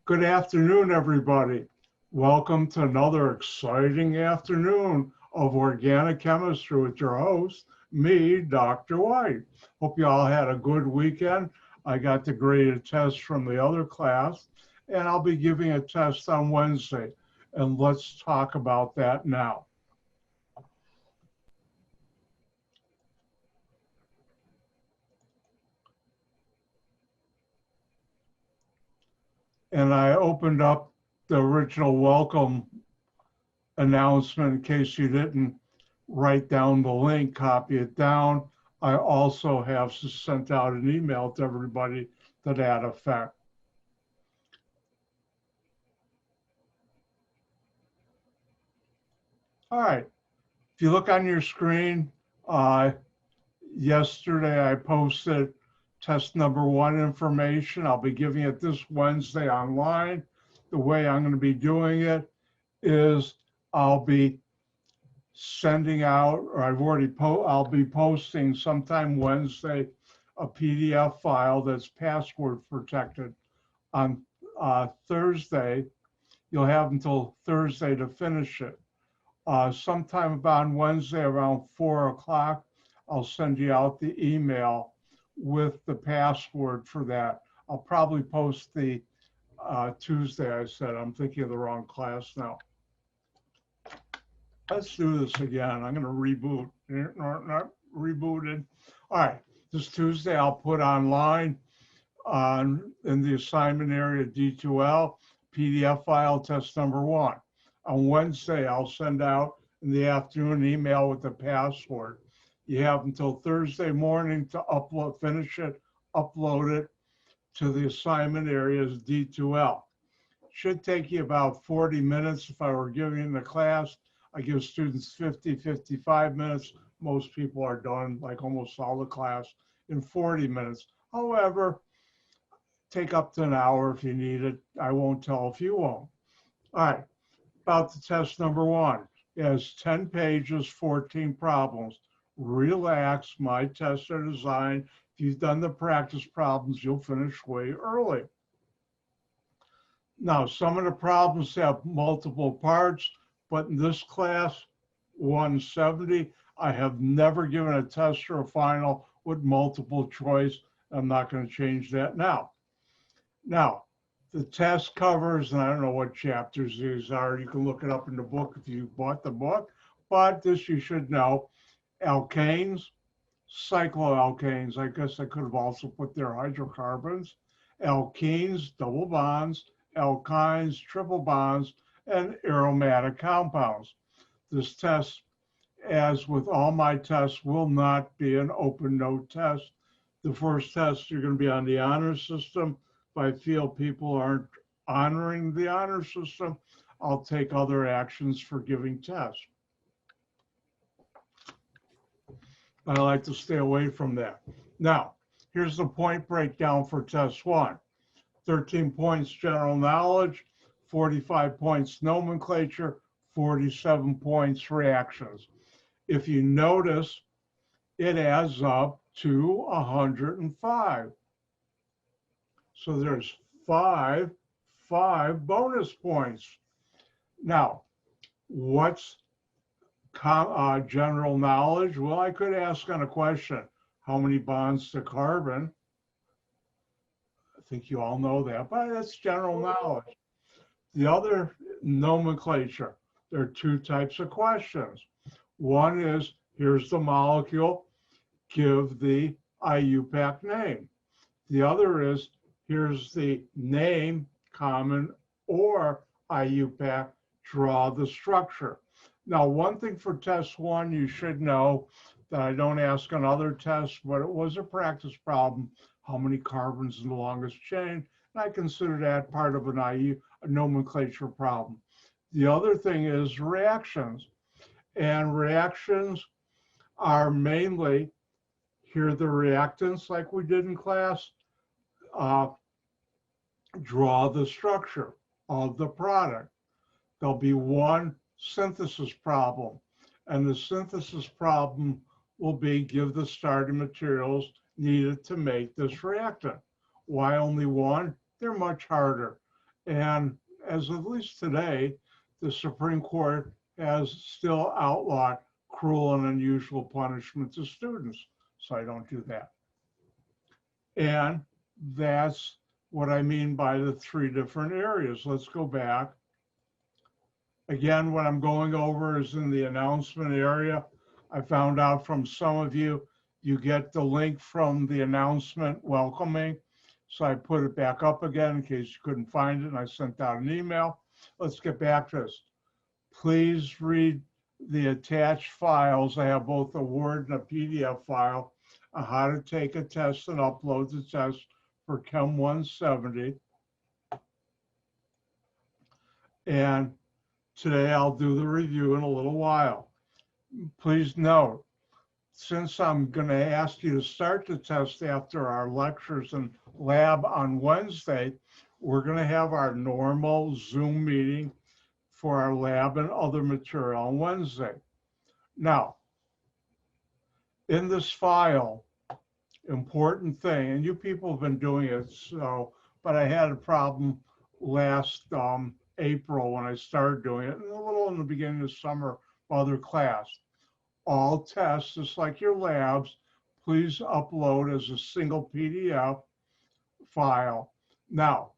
Good afternoon, everybody. Welcome to another exciting afternoon of organic chemistry with your host, me, Dr. White. Hope you all had a good weekend. I got the graded test from the other class, and I'll be giving a test on Wednesday. And let's talk about that now. And I opened up the original welcome announcement in case you didn't write down the link, copy it down. I also have sent out an email to everybody to that effect. All right, if you look on your screen, yesterday I posted test number 1 information. I'll be giving it this Wednesday online. The way I'm going to be doing it is I'll be sending out, or I'll be posting sometime Wednesday a PDF file that's password protected. On Thursday, you'll have until Thursday to finish it. Sometime about Wednesday around 4 o'clock, I'll send you out the email with the password for that. I'll probably post the Tuesday, I said. I'm thinking of the wrong class now. Let's do this again. I'm going to reboot. Not rebooted. All right. This Tuesday, I'll put online in the assignment area D2L PDF file test number 1. On Wednesday, I'll send out in the afternoon an email with the password. You have until Thursday morning to finish it, upload it to the assignment areas D2L. Should take you about 40 minutes if I were giving the class. I give students 50, 55 minutes. Most people are done, like almost all the class, in 40 minutes. However, take up to an hour if you need it. I won't tell if you won't. All right, about the test number 1. It has 10 pages, 14 problems. Relax, my tests are designed. If you've done the practice problems, you'll finish way early. Now, some of the problems have multiple parts, but in this class, 170, I have never given a test or a final with multiple choice. I'm not going to change that now. Now, the test covers, and I don't know what chapters these are. You can look it up in the book if you bought the book, but this you should know. Alkanes, cycloalkanes, I guess I could have also put their hydrocarbons, alkenes, double bonds, alkynes, triple bonds, and aromatic compounds. This test, as with all my tests, will not be an open note test. The first test, you're going to be on the honor system. If I feel people aren't honoring the honor system, I'll take other actions for giving tests. I like to stay away from that. Now, here's the point breakdown for test 1. 13 points general knowledge, 45 points nomenclature, 47 points reactions. If you notice, it adds up to 105. So there's five bonus points. Now, what's general knowledge? Well, I could ask on a question, how many bonds to carbon? I think you all know that, but that's general knowledge. The other nomenclature, there are 2 types of questions. One is, here's the molecule, give the Iupac name. The other is, here's the name, common or Iupac, draw the structure. Now, one thing for test 1, you should know that I don't ask on other tests, but it was a practice problem, how many carbons in the longest chain, and I consider that part of a nomenclature problem. The other thing is reactions, and reactions are mainly, here are the reactants like we did in class, draw the structure of the product. There'll be one synthesis problem, and the synthesis problem will be give the starting materials needed to make this reactant. Why only one? They're much harder. And as of at least today, the Supreme Court has still outlawed cruel and unusual punishment to students. So I don't do that. And that's what I mean by the three different areas. Let's go back. Again, what I'm going over is in the announcement area. I found out from some of you, you get the link from the announcement welcoming. So I put it back up again in case you couldn't find it, and I sent out an email. Let's get back to this. Please read the attached files. I have both a Word and a PDF file on how to take a test and upload the test for Chem 170. And today I'll do the review in a little while. Please note, since I'm going to ask you to start the test after our lectures and lab on Wednesday, we're going to have our normal Zoom meeting for our lab and other material on Wednesday. Now, in this file, important thing, and you people have been doing it, so, but I had a problem last April when I started doing it, and a little in the beginning of summer, other class. All tests, just like your labs, please upload as a single PDF file. Now,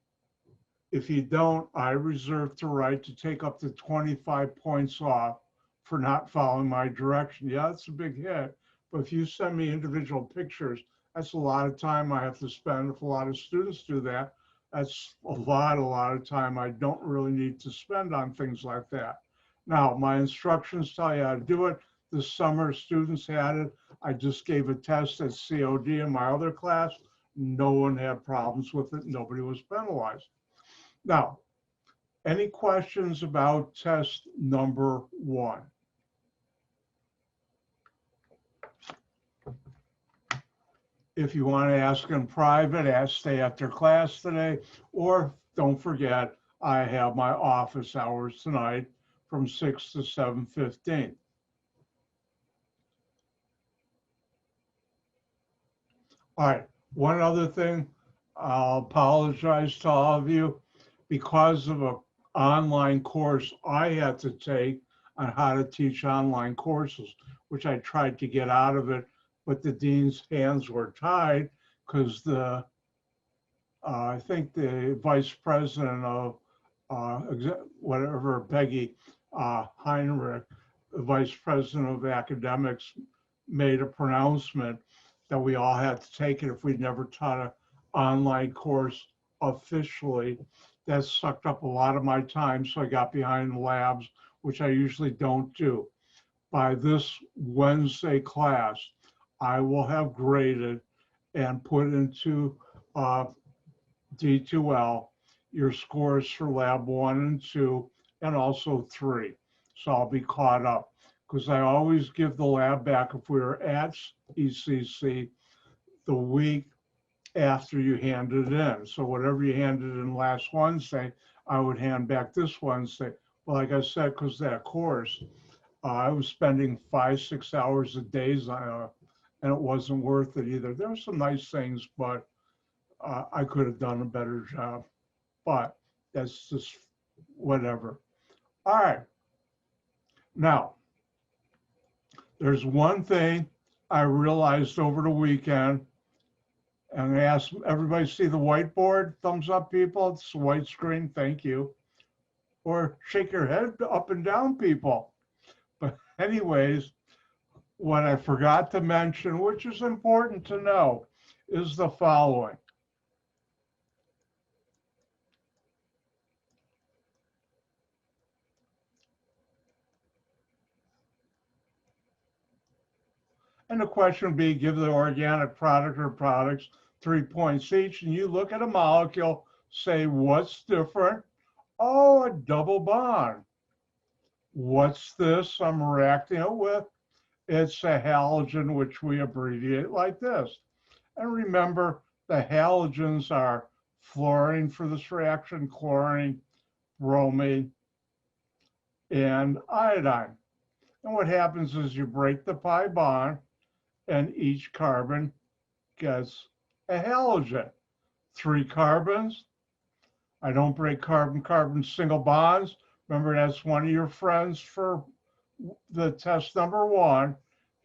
if you don't, I reserve the right to take up to 25 points off for not following my direction. Yeah, it's a big hit, but if you send me individual pictures, that's a lot of time I have to spend. If a lot of students do that, that's a lot of time I don't really need to spend on things like that. Now, my instructions tell you how to do it. This summer, students had it. I just gave a test at COD in my other class. No one had problems with it. Nobody was penalized. Now, any questions about test number 1? If you want to ask in private, stay after class today, or don't forget, I have my office hours tonight from 6 to 7:15. All right, one other thing, I'll apologize to all of you. Because of an online course I had to take on how to teach online courses, which I tried to get out of it, but the dean's hands were tied because I think the vice president of whatever, Peggy Heinrich, the vice president of academics, made a pronouncement that we all had to take it if we'd never taught an online course officially. That sucked up a lot of my time, so I got behind the labs, which I usually don't do. By this Wednesday class, I will have graded and put into D2L your scores for lab 1 and 2, and also 3. So I'll be caught up, because I always give the lab back if we were at ECC the week after you handed it in. So whatever you handed in last Wednesday, I would hand back this Wednesday. Well, like I said, because that course, I was spending 5-6 hours a day on it, and it wasn't worth it either. There were some nice things, but I could have done a better job. But that's just whatever. All right. Now, there's one thing I realized over the weekend. I'm going to ask everybody, see the whiteboard? Thumbs up, people. It's a white screen. Thank you. Or shake your head up and down, people. But anyways, what I forgot to mention, which is important to know, is the following. And the question would be, give the organic product or products 3 points each, and you look at a molecule, say, what's different? Oh, a double bond. What's this I'm reacting it with? It's a halogen, which we abbreviate like this. And remember, the halogens are fluorine for this reaction, chlorine, bromine, and iodine. And what happens is you break the pi bond, and each carbon gets a halogen. 3 carbons, I don't break carbon-carbon single bonds. Remember, that's one of your friends for the test number 1.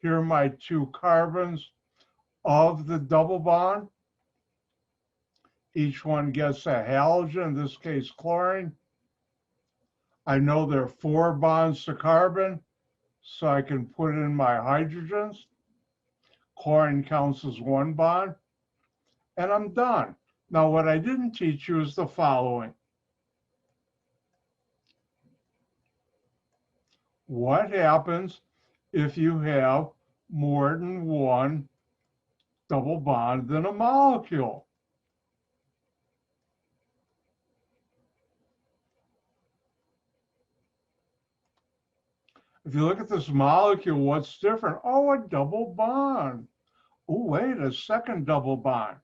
Here are my 2 carbons of the double bond. Each one gets a halogen, in this case chlorine. I know there are 4 bonds to carbon, so I can put in my hydrogens. Chlorine counts as 1 bond, and I'm done. Now, what I didn't teach you is the following. What happens if you have more than 1 double bond in a molecule? If you look at this molecule, what's different? Oh, a double bond. Oh, wait, a second double bond.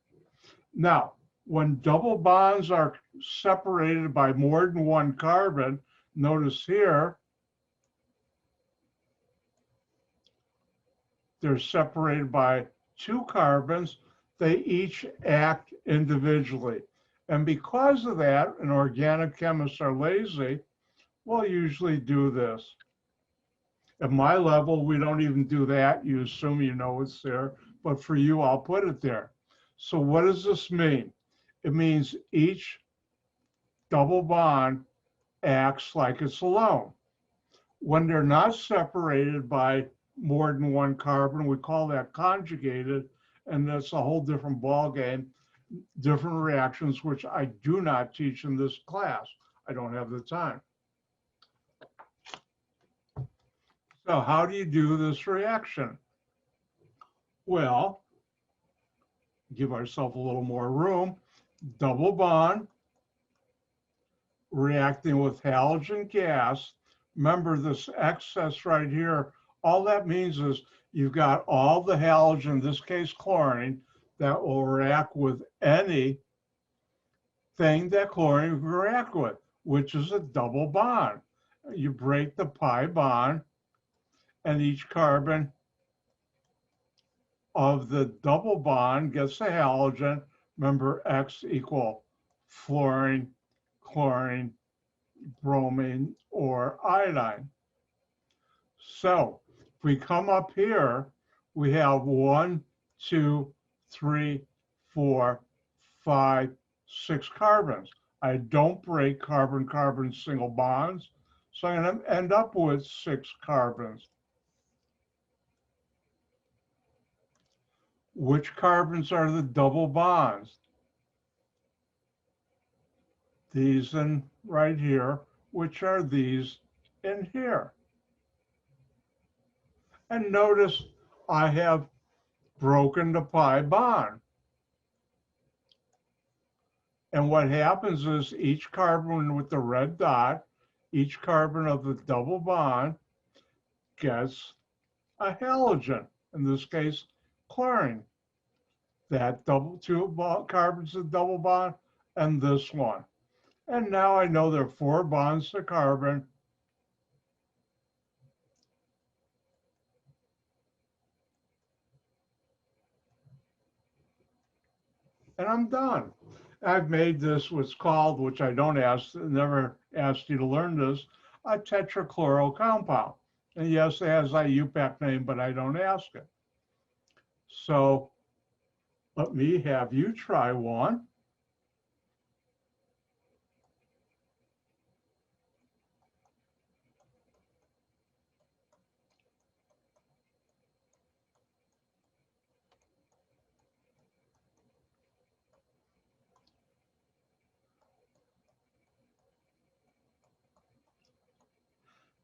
Now, when double bonds are separated by more than 1 carbon, notice here, they're separated by 2 carbons. They each act individually. And because of that, and organic chemists are lazy, we'll usually do this. At my level, we don't even do that. You assume you know it's there, but for you, I'll put it there. So what does this mean? It means each double bond acts like it's alone. When they're not separated by more than 1 carbon, we call that conjugated, and that's a whole different ballgame, different reactions, which I do not teach in this class. I don't have the time. So how do you do this reaction? Well, give ourselves a little more room. Double bond, reacting with halogen gas. Remember this excess right here, all that means is you've got all the halogen, in this case chlorine, that will react with anything that chlorine will react with, which is a double bond. You break the pi bond, and each carbon of the double bond gets a halogen. Remember, X equal fluorine, chlorine, bromine, or iodine. So if we come up here, we have 1, 2, 3, 4, 5, 6 carbons. I don't break carbon-carbon single bonds, so I'm going to end up with 6 carbons. Which carbons are the double bonds? These in right here, which are these in here. And notice I have broken the pi bond. And what happens is each carbon with the red dot, each carbon of the double bond gets a halogen, in this case, chlorine. That two carbons of double bond and this one. And now I know there are 4 bonds to carbon. And I'm done. I've made this what's called, which I don't never asked you to learn this, a tetrachloro compound. And yes, it has a Iupac name, but I don't ask it. So let me have you try one.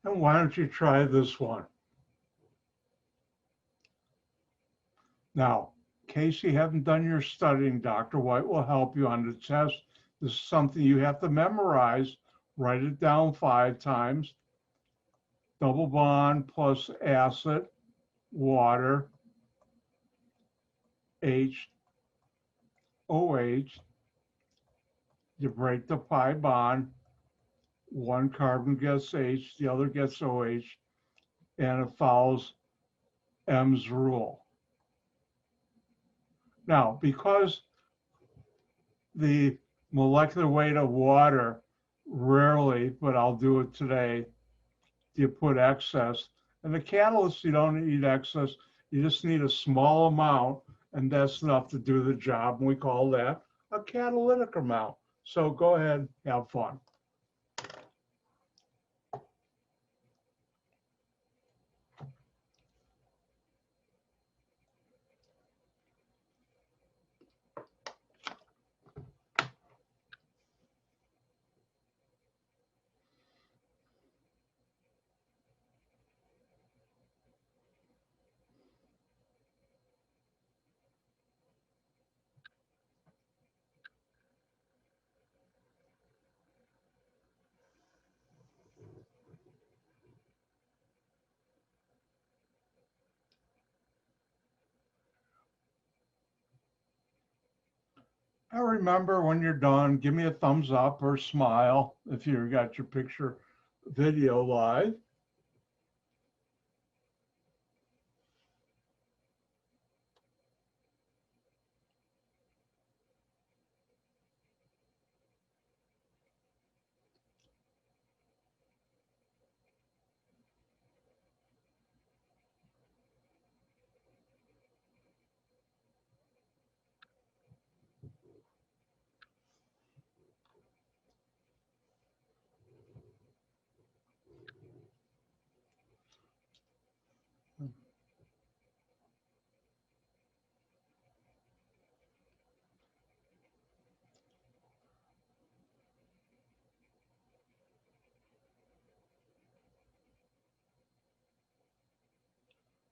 And why don't you try this one? Now, in case you haven't done your studying, Dr. White will help you on the test. This is something you have to memorize. Write it down 5 times. Double bond plus acid, water, H, OH. You break the pi bond. 1 carbon gets H, the other gets OH, and it follows M's rule. Now, because the molecular weight of water, rarely, but I'll do it today, you put excess. And the catalyst, you don't need excess. You just need a small amount, and that's enough to do the job. And we call that a catalytic amount. So go ahead, have fun. I remember when you're done, give me a thumbs up or smile if you got your picture video live.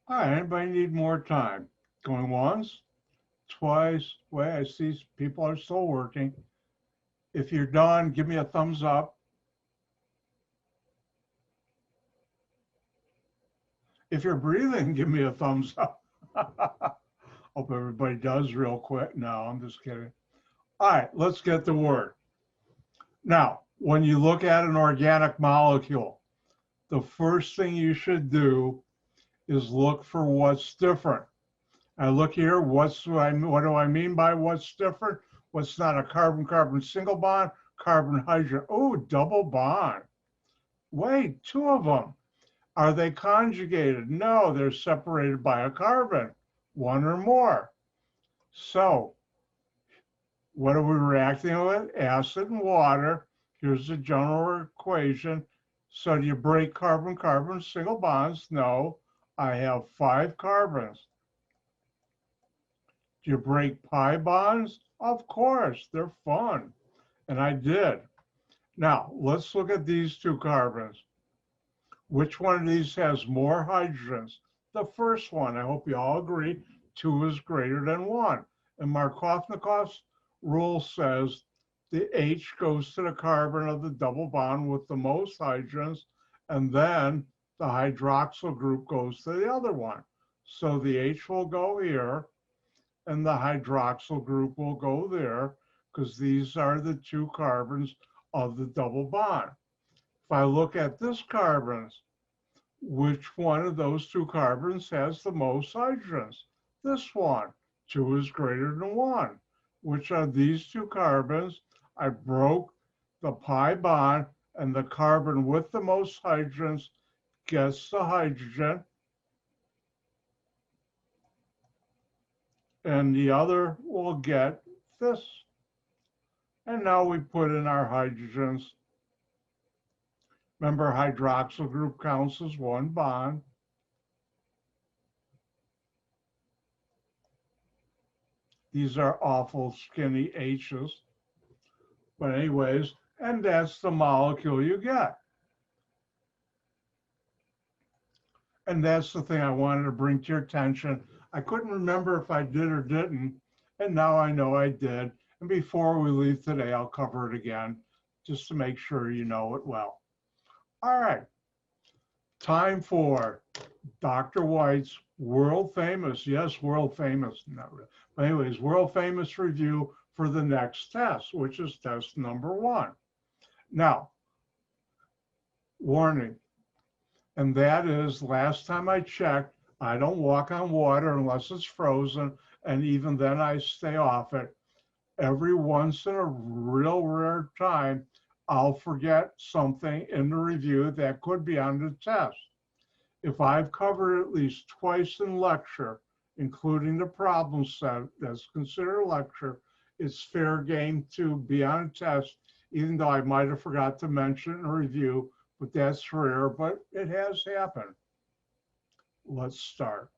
All right, anybody need more time? Going once, twice. Wait, I see people are still working. If you're done, give me a thumbs up. If you're breathing, give me a thumbs up. Hope everybody does real quick. No, I'm just kidding. All right, let's get to work. Now, when you look at an organic molecule, the first thing you should do is look for what's different. I look here, what do I mean by what's different? What's not a carbon-carbon single bond, carbon-hydrogen. Oh, double bond. Wait, two of them. Are they conjugated? No, they're separated by a carbon, one or more. So what are we reacting with? Acid and water. Here's the general equation. So do you break carbon-carbon single bonds? No, I have 5 carbons. Do you break pi bonds? Of course, they're fun. And I did. Now, let's look at these 2 carbons. Which one of these has more hydrogens? The first one. I hope you all agree 2 is greater than 1. And Markovnikov's rule says the H goes to the carbon of the double bond with the most hydrogens, and then the hydroxyl group goes to the other one. So the H will go here, and the hydroxyl group will go there, because these are the 2 carbons of the double bond. If I look at this carbons, which one of those 2 carbons has the most hydrogens? This one. 2 is greater than 1. Which are these 2 carbons? I broke the pi bond, and the carbon with the most hydrogens gets the hydrogen, and the other will get this. And now we put in our hydrogens. Remember, hydroxyl group counts as 1 bond. These are awful skinny H's. But anyways, and that's the molecule you get. And that's the thing I wanted to bring to your attention. I couldn't remember if I did or didn't, and now I know I did. And before we leave today, I'll cover it again, just to make sure you know it well. All right, time for Dr. White's world famous, yes, world famous, not really, but anyways, world famous review for the next test, which is test number 1. Now, warning, and that is, last time I checked, I don't walk on water unless it's frozen, and even then I stay off it. every once in a real rare time, I'll forget something in the review that could be on the test. If I've covered at least twice in lecture, including the problem set that's considered a lecture, it's fair game to be on a test, even though I might have forgot to mention in a review, but that's rare, but it has happened. Let's start.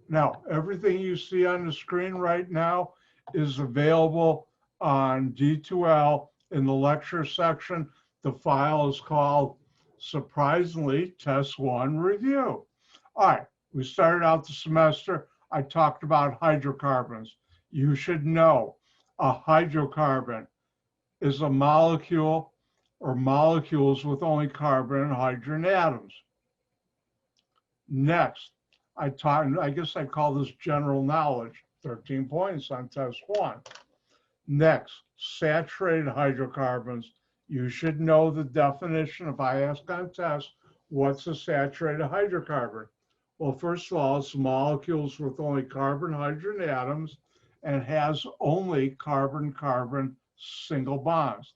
Now, everything you see on the screen right now is available on D2L in the lecture section. The file is called, surprisingly, Test 1 Review. All right, we started out the semester. I talked about hydrocarbons. You should know a hydrocarbon is a molecule or molecules with only carbon and hydrogen atoms. Next, I guess I call this general knowledge, 13 points on test 1. Next, saturated hydrocarbons. You should know the definition. If I ask on test, what's a saturated hydrocarbon? Well, first of all, it's molecules with only carbon, hydrogen atoms and has only carbon-carbon single bonds.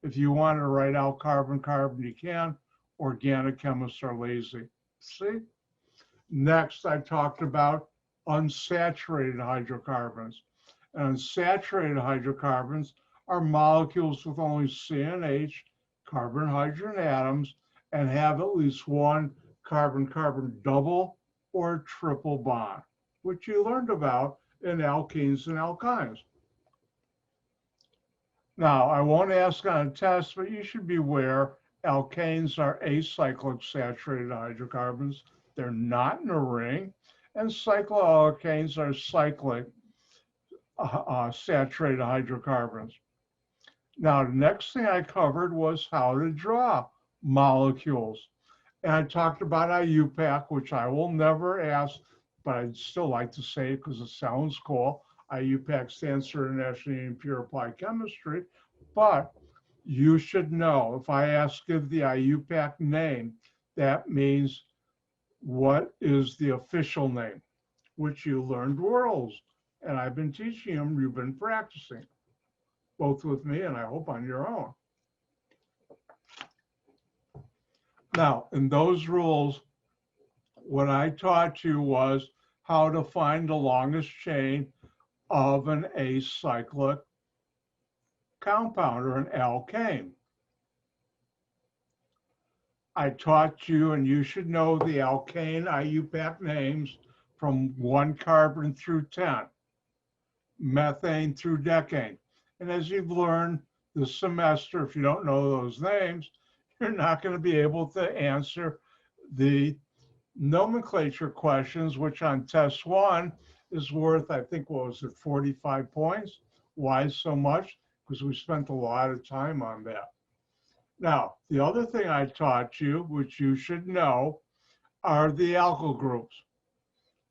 If you want to write out carbon-carbon, you can. Organic chemists are lazy. See? Next, I talked about unsaturated hydrocarbons. And unsaturated hydrocarbons are molecules with only C and H, carbon hydrogen atoms, and have at least one carbon-carbon double or triple bond, which you learned about in alkenes and alkynes. Now, I won't ask on a test, but you should be aware alkanes are acyclic saturated hydrocarbons. They're not in a ring. And cycloalkanes are cyclic saturated hydrocarbons. Now, the next thing I covered was how to draw molecules. And I talked about Iupac, which I will never ask, but I'd still like to say it because it sounds cool. Iupac stands for International Union of Pure Applied Chemistry. But you should know, if I ask you the Iupac name, that means what is the official name, which you learned worlds. And I've been teaching them, you've been practicing, both with me and I hope on your own. Now, in those rules, what I taught you was how to find the longest chain of an acyclic compound or an alkane. I taught you, and you should know the alkane Iupac names from 1 carbon through 10, methane through decane. And as you've learned this semester, if you don't know those names, you're not going to be able to answer the nomenclature questions, which on test 1 is worth, I think, what was it, 45 points? Why so much? Because we spent a lot of time on that. Now, the other thing I taught you, which you should know, are the alkyl groups.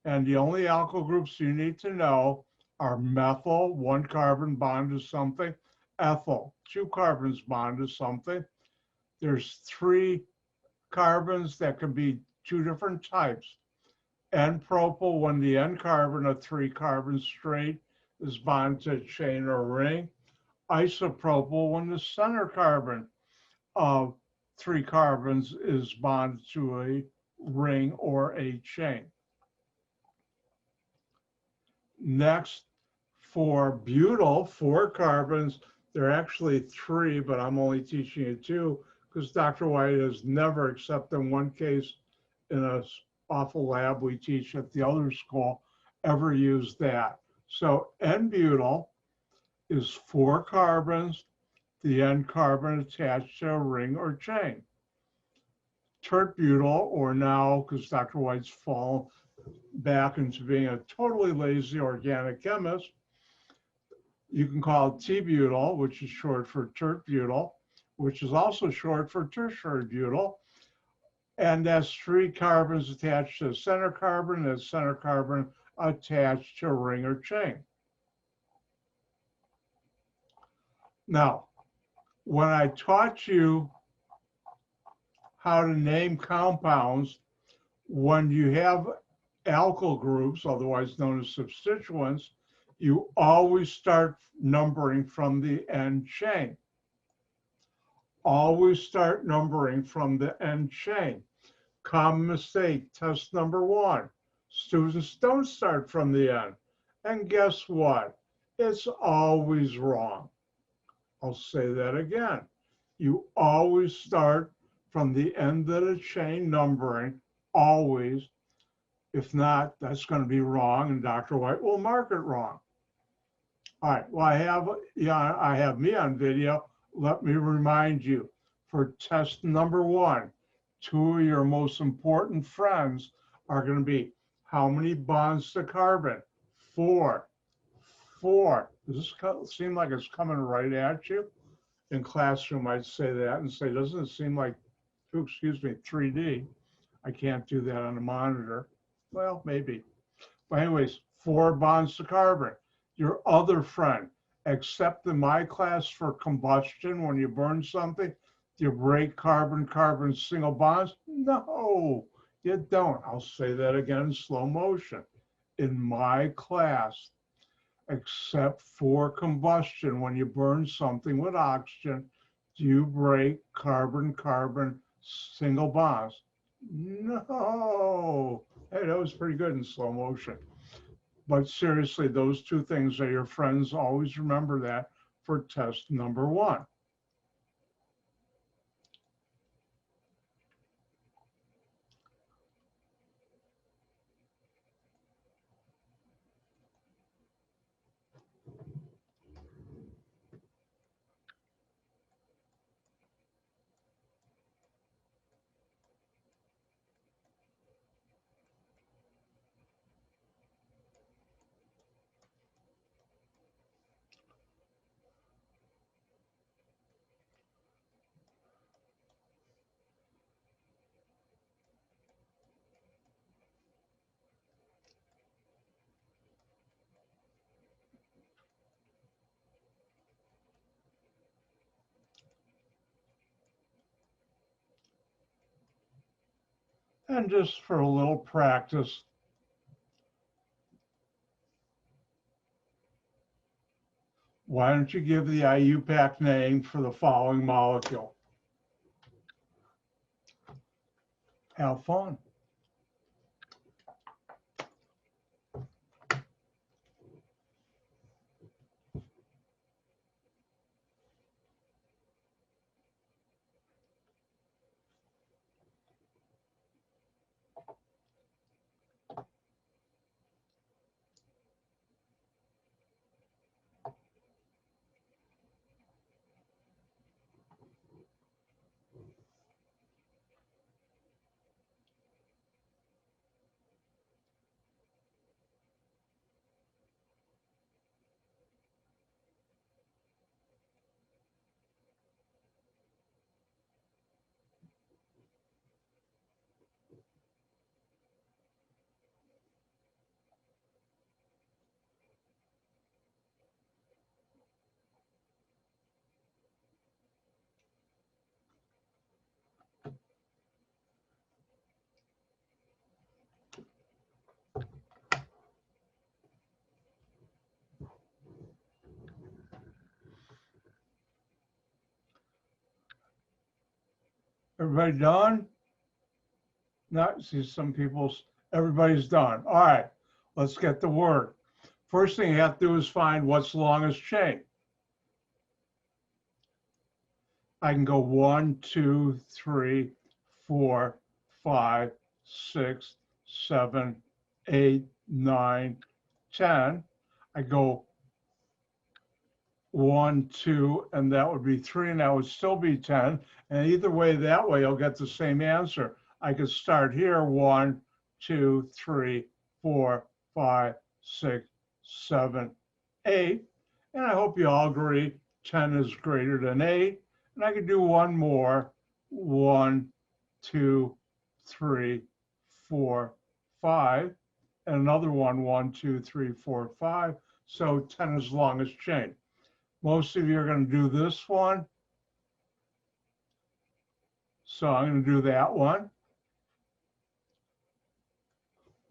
And the only alkyl groups you need to know are methyl, 1 carbon bond to something, ethyl, 2 carbons bond to something. There's 3 carbons that can be 2 different types. N-propyl, when the N carbon of 3 carbons straight is bonded to a chain or ring. Isopropyl, when the center carbon of 3 carbons is bonded to a ring or a chain. Next, for butyl, 4 carbons, there are actually 3, but I'm only teaching you 2 because Dr. White has never, except in one case in a awful lab we teach at the other school, ever used that. So N-butyl is 4 carbons, the N carbon attached to a ring or chain. Tert-butyl, or now, because Dr. White's fallen back into being a totally lazy organic chemist, you can call it T-butyl, which is short for tert-butyl, which is also short for tertiary butyl. And that's 3 carbons attached to a center carbon, and a center carbon attached to a ring or chain. Now, when I taught you how to name compounds when you have alkyl groups, otherwise known as substituents. You always start numbering from the end chain. Always start numbering from the end chain. Common mistake, test number 1. Students don't start from the end. And guess what? It's always wrong. I'll say that again. You always start from the end of the chain numbering, always. If not, that's going to be wrong, and Dr. White will mark it wrong. All right, well, I have me on video. Let me remind you, for test number 1, 2 of your most important friends are going to be how many bonds to carbon? 4. 4. Does this seem like it's coming right at you? In classroom, I'd say that and say, doesn't it seem like, oh, excuse me, 3D? I can't do that on a monitor. Well, maybe. But anyways, 4 bonds to carbon. Your other friend, except in my class for combustion, when you burn something, do you break carbon-carbon single bonds? No, you don't. I'll say that again in slow motion. In my class, except for combustion, when you burn something with oxygen, do you break carbon-carbon single bonds? No. Hey, that was pretty good in slow motion. But seriously, those 2 things are your friends. Always remember that for test number 1. And just for a little practice, why don't you give the Iupac name for the following molecule? Have fun. Everybody done? Not see some people's, everybody's done. All right, let's get to work. First thing you have to do is find what's the longest chain. I can go 1, 2, 3, 4, 5, 6, 7, 8, 9, 10. I go 1, 2, and that would be 3, and that would still be 10. And either way, that way, I'll get the same answer. I could start here, 1, 2, 3, 4, 5, 6, 7, 8. And I hope you all agree 10 is greater than 8. And I could do one more, 1, 2, 3, 4, 5. And another one, 1, 2, 3, 4, 5. So 10 is longest chain. Most of you are going to do this one. So I'm going to do that one.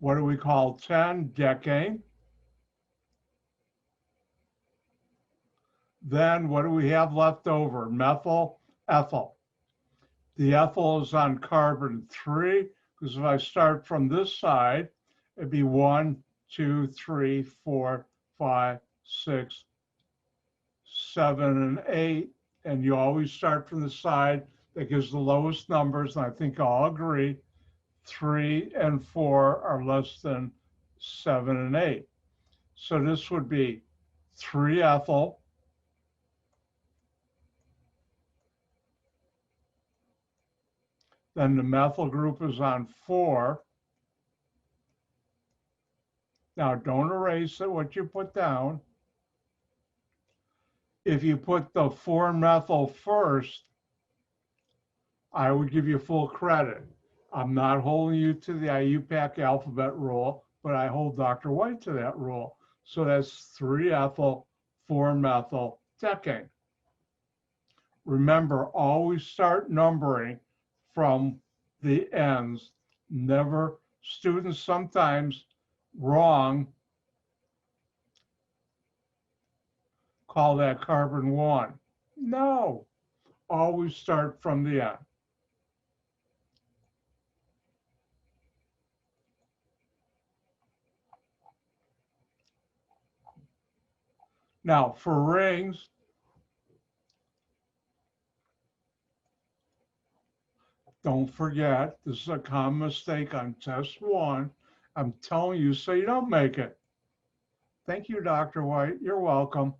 What do we call 10? Decane. Then what do we have left over? Methyl, ethyl. The ethyl is on carbon 3, because if I start from this side, it'd be 1, 2, 3, 4, 5, 6, 7, and 8. And you always start from the side that gives the lowest numbers, and I think I'll agree, 3 and 4 are less than 7 and 8. So this would be 3 ethyl, then the methyl group is on 4. Now don't erase it, what you put down. If you put the 4-methyl first, I would give you full credit. I'm not holding you to the Iupac alphabet rule, but I hold Dr. White to that rule. So that's 3-ethyl, 4-methyl, decane. Remember, always start numbering from the ends. Never, students sometimes wrong, call that carbon 1. No, always start from the end. Now for rings, don't forget, this is a common mistake on test 1. I'm telling you so you don't make it. Thank you, Dr. White. You're welcome.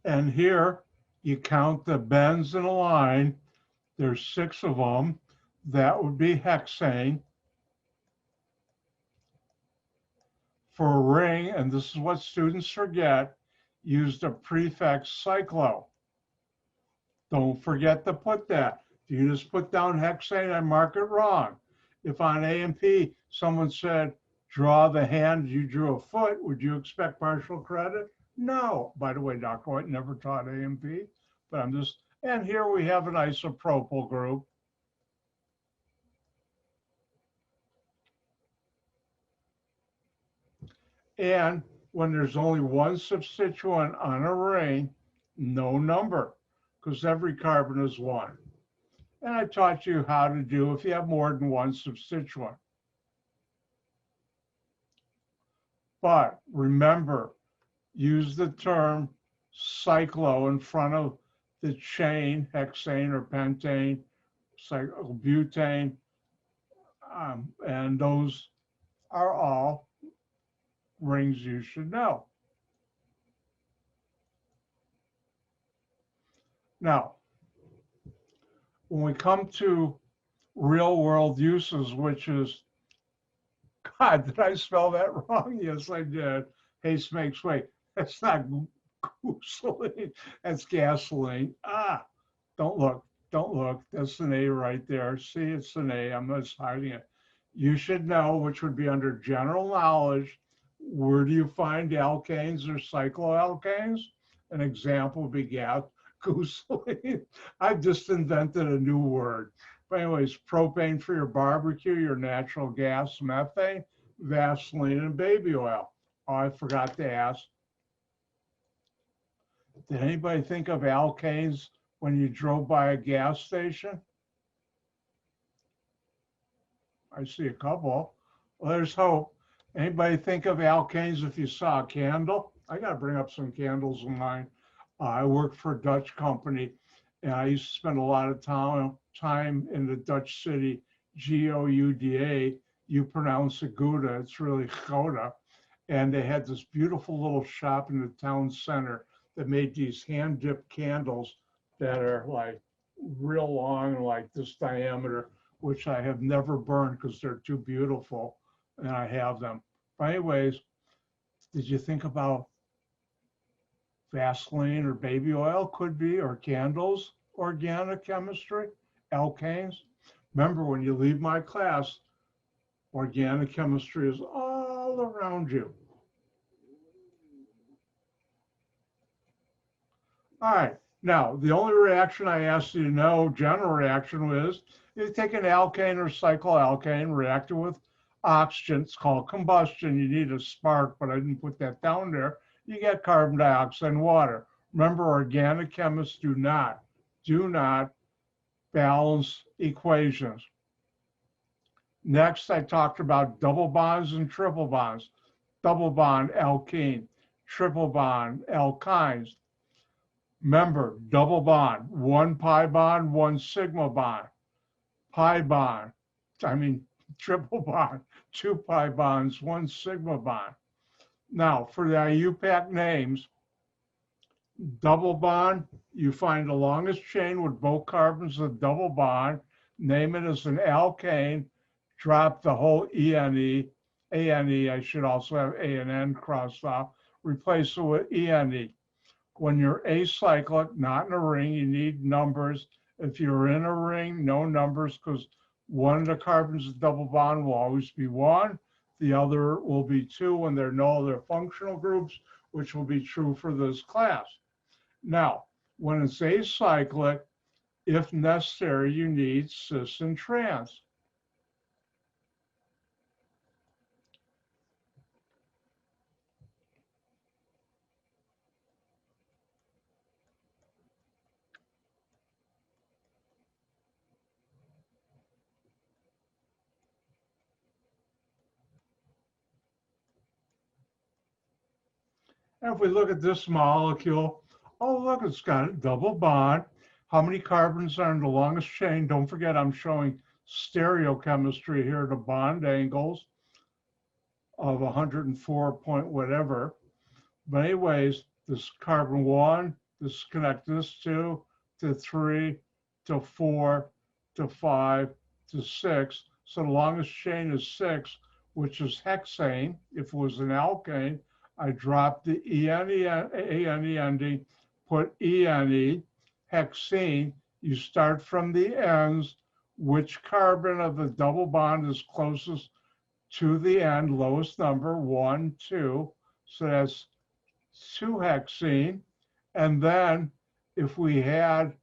And here you count the bens in a line. There's 6 of them. That would be hexane. For a ring, and this is what students forget, use the prefix cyclo. Don't forget to put that. If you just put down hexane, I mark it wrong. If on A&P someone said, draw the hand, you drew a foot, would you expect partial credit? No. By the way, Dr. White never taught A&P, but I'm just, and here we have an isopropyl group. And when there's only one substituent on a ring, no number, because every carbon is 1. And I taught you how to do if you have more than one substituent. But remember, use the term cyclo in front of the chain, hexane or pentane, cyclobutane, and those are all rings you should know. Now, when we come to real world uses, which is, God, did I spell that wrong? Yes, I did. Haste makes way. That's not gasoline, that's gasoline. Don't look, don't look. That's an A right there. See, it's an A. I'm just hiding it. You should know, which would be under general knowledge, where do you find alkanes or cycloalkanes? An example would be gasoline. I've just invented a new word. But anyways, propane for your barbecue, your natural gas, methane, Vaseline, and baby oil. Oh, I forgot to ask. Did anybody think of alkanes when you drove by a gas station? I see a couple. Well, there's hope. Anybody think of alkanes if you saw a candle? I got to bring up some candles of mine. I worked for a Dutch company, and I used to spend a lot of time in the Dutch city, Gouda. You pronounce it Gouda, it's really Gouda. And they had this beautiful little shop in the town center that made these hand-dipped candles that are like real long, like this diameter, which I have never burned because they're too beautiful, and I have them. But anyways, did you think about Vaseline or baby oil? Could be, or candles, organic chemistry, alkanes. Remember, when you leave my class, organic chemistry is all around you. All right, now the only reaction I asked you to know, general reaction, was you take an alkane or cycloalkane, react it with oxygen. It's called combustion. You need a spark, but I didn't put that down there. You get carbon dioxide and water. Remember, organic chemists do not balance equations. Next, I talked about double bonds and triple bonds. Double bond, alkene. Triple bond, alkynes. Remember, double bond, one pi bond, one sigma bond. Pi bond, triple bond, two pi bonds, one sigma bond. Now, for the Iupac names, double bond, you find the longest chain with both carbons of double bond, name it as an alkane, drop the whole ene, I should also have A and N crossed off, replace it with ene. When you're acyclic, not in a ring, you need numbers. If you're in a ring, no numbers, because one of the carbons of double bond will always be one, the other will be two when there are no other functional groups, which will be true for this class. Now, when it's acyclic, if necessary, you need cis and trans. And if we look at this molecule, oh, look, it's got a double bond. How many carbons are in the longest chain? Don't forget, I'm showing stereochemistry here, the bond angles of 104 point whatever. But anyways, this carbon 1, this connect this 2 to 3 to 4 to 5 to 6. So the longest chain is 6, which is hexane. If it was an alkane, I dropped the ane ending, put ene, hexene. You start from the ends. Which carbon of the double bond is closest to the end? Lowest number, 1, 2. So that's 2-hexene. And then if we had,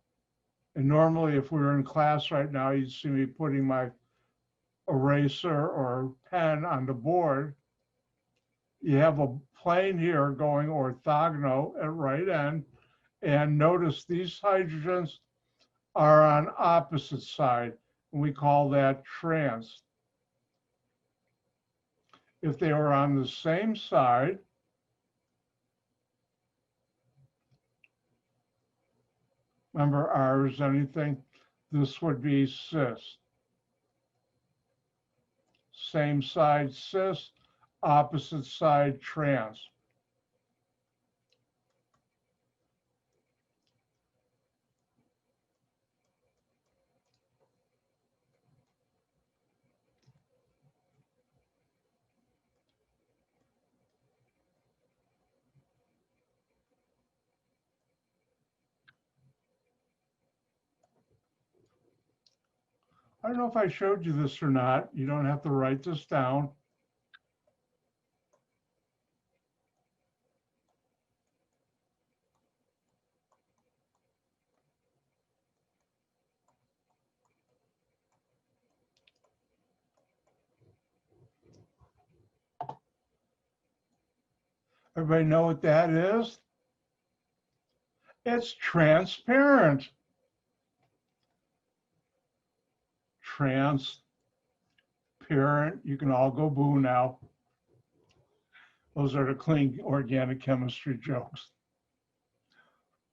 and normally if we were in class right now, you'd see me putting my eraser or pen on the board. You have a plane here going orthogonal at right end. And notice these hydrogens are on opposite side. And we call that trans. If they were on the same side, remember R is anything, this would be cis. Same side cis, opposite side trans. I don't know if I showed you this or not. You don't have to write this down. Everybody know what that is? It's transparent. Transparent. You can all go boo now. Those are the clean organic chemistry jokes.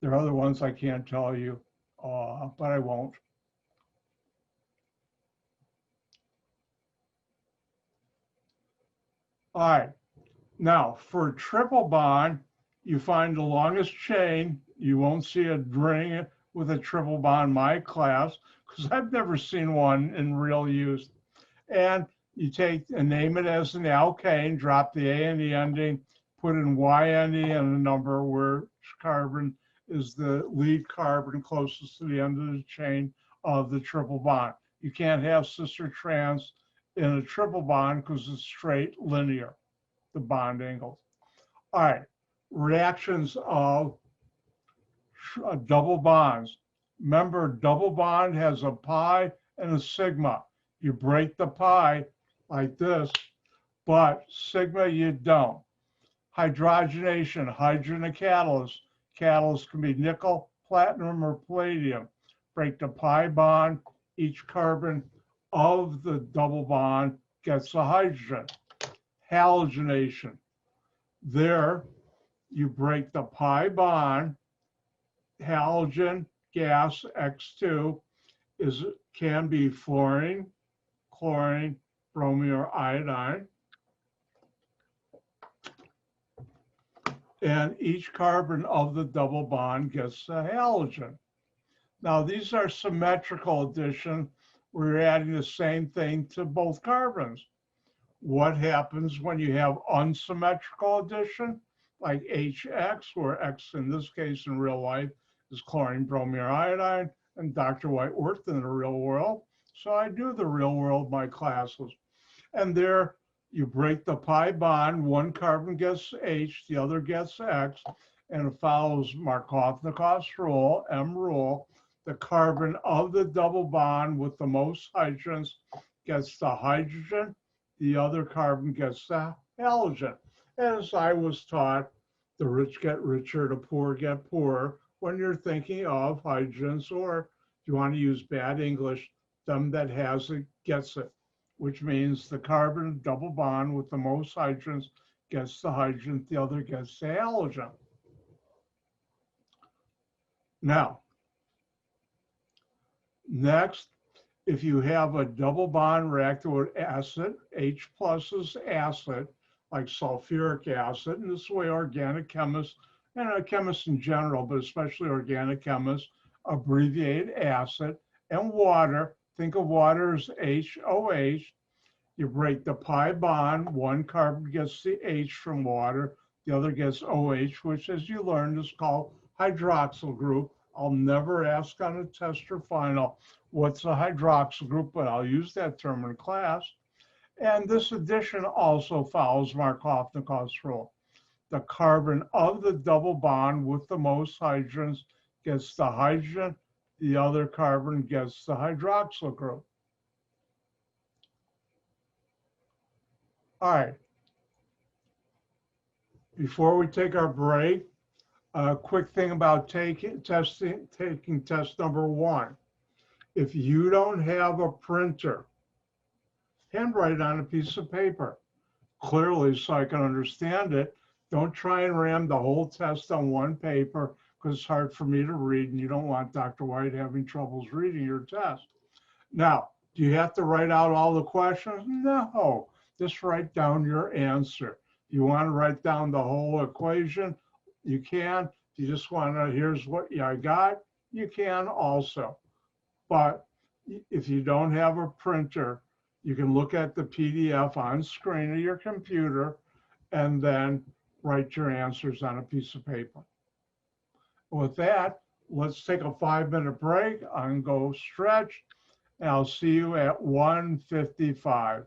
There are other ones I can't tell you, but I won't. All right. Now, for triple bond, you find the longest chain. You won't see a ring with a triple bond in my class, because I've never seen one in real use. And you take and name it as an alkane, drop the A in the ending, put in YNE and a number where carbon is the lead carbon closest to the end of the chain of the triple bond. You can't have sister trans in a triple bond because it's straight linear, the bond angles. All right, reactions of double bonds. Remember, double bond has a pi and a sigma. You break the pi like this, but sigma you don't. Hydrogenation, hydrogen and catalyst. Catalyst can be nickel, platinum, or palladium. Break the pi bond, each carbon of the double bond gets a hydrogen. Halogenation. There, you break the pi bond, halogen gas X2 can be fluorine, chlorine, bromine, or iodine. And each carbon of the double bond gets a halogen. Now, these are symmetrical addition. We're adding the same thing to both carbons. What happens when you have unsymmetrical addition, like HX, where X in this case in real life is chlorine, bromine, or iodine, and Dr. White worked in the real world, so I do the real world my classes. And there you break the pi bond, one carbon gets H, the other gets X, and it follows Markovnikov's rule, M rule. The carbon of the double bond with the most hydrogens gets the hydrogen, the other carbon gets the halogen. As I was taught, the rich get richer, the poor get poorer when you're thinking of hydrogens, or if you want to use bad English, them that has it gets it, which means the carbon double bond with the most hydrogens gets the hydrogen, the other gets the halogen. Now, next, if you have a double bond reactor with acid, H plus is acid, like sulfuric acid, and this is the way organic chemists, and chemists in general, but especially organic chemists, abbreviate acid, and water. Think of water as HOH. You break the pi bond, one carbon gets the H from water, the other gets OH, which as you learned is called hydroxyl group. I'll never ask on a test or final what's a hydroxyl group, but I'll use that term in class. And this addition also follows Markovnikov's rule. The carbon of the double bond with the most hydrogens gets the hydrogen, the other carbon gets the hydroxyl group. All right. Before we take our break, a quick thing about taking test number 1. If you don't have a printer, handwrite it on a piece of paper clearly so I can understand it. Don't try and ram the whole test on one paper because it's hard for me to read and you don't want Dr. White having troubles reading your test. Now, do you have to write out all the questions? No, just write down your answer. If you want to write down the whole equation, you can. If you just want to, here's what I got, you can also. But if you don't have a printer, you can look at the PDF on screen of your computer and then write your answers on a piece of paper. With that, let's take a 5-minute break and go stretch. And I'll see you at 1:55.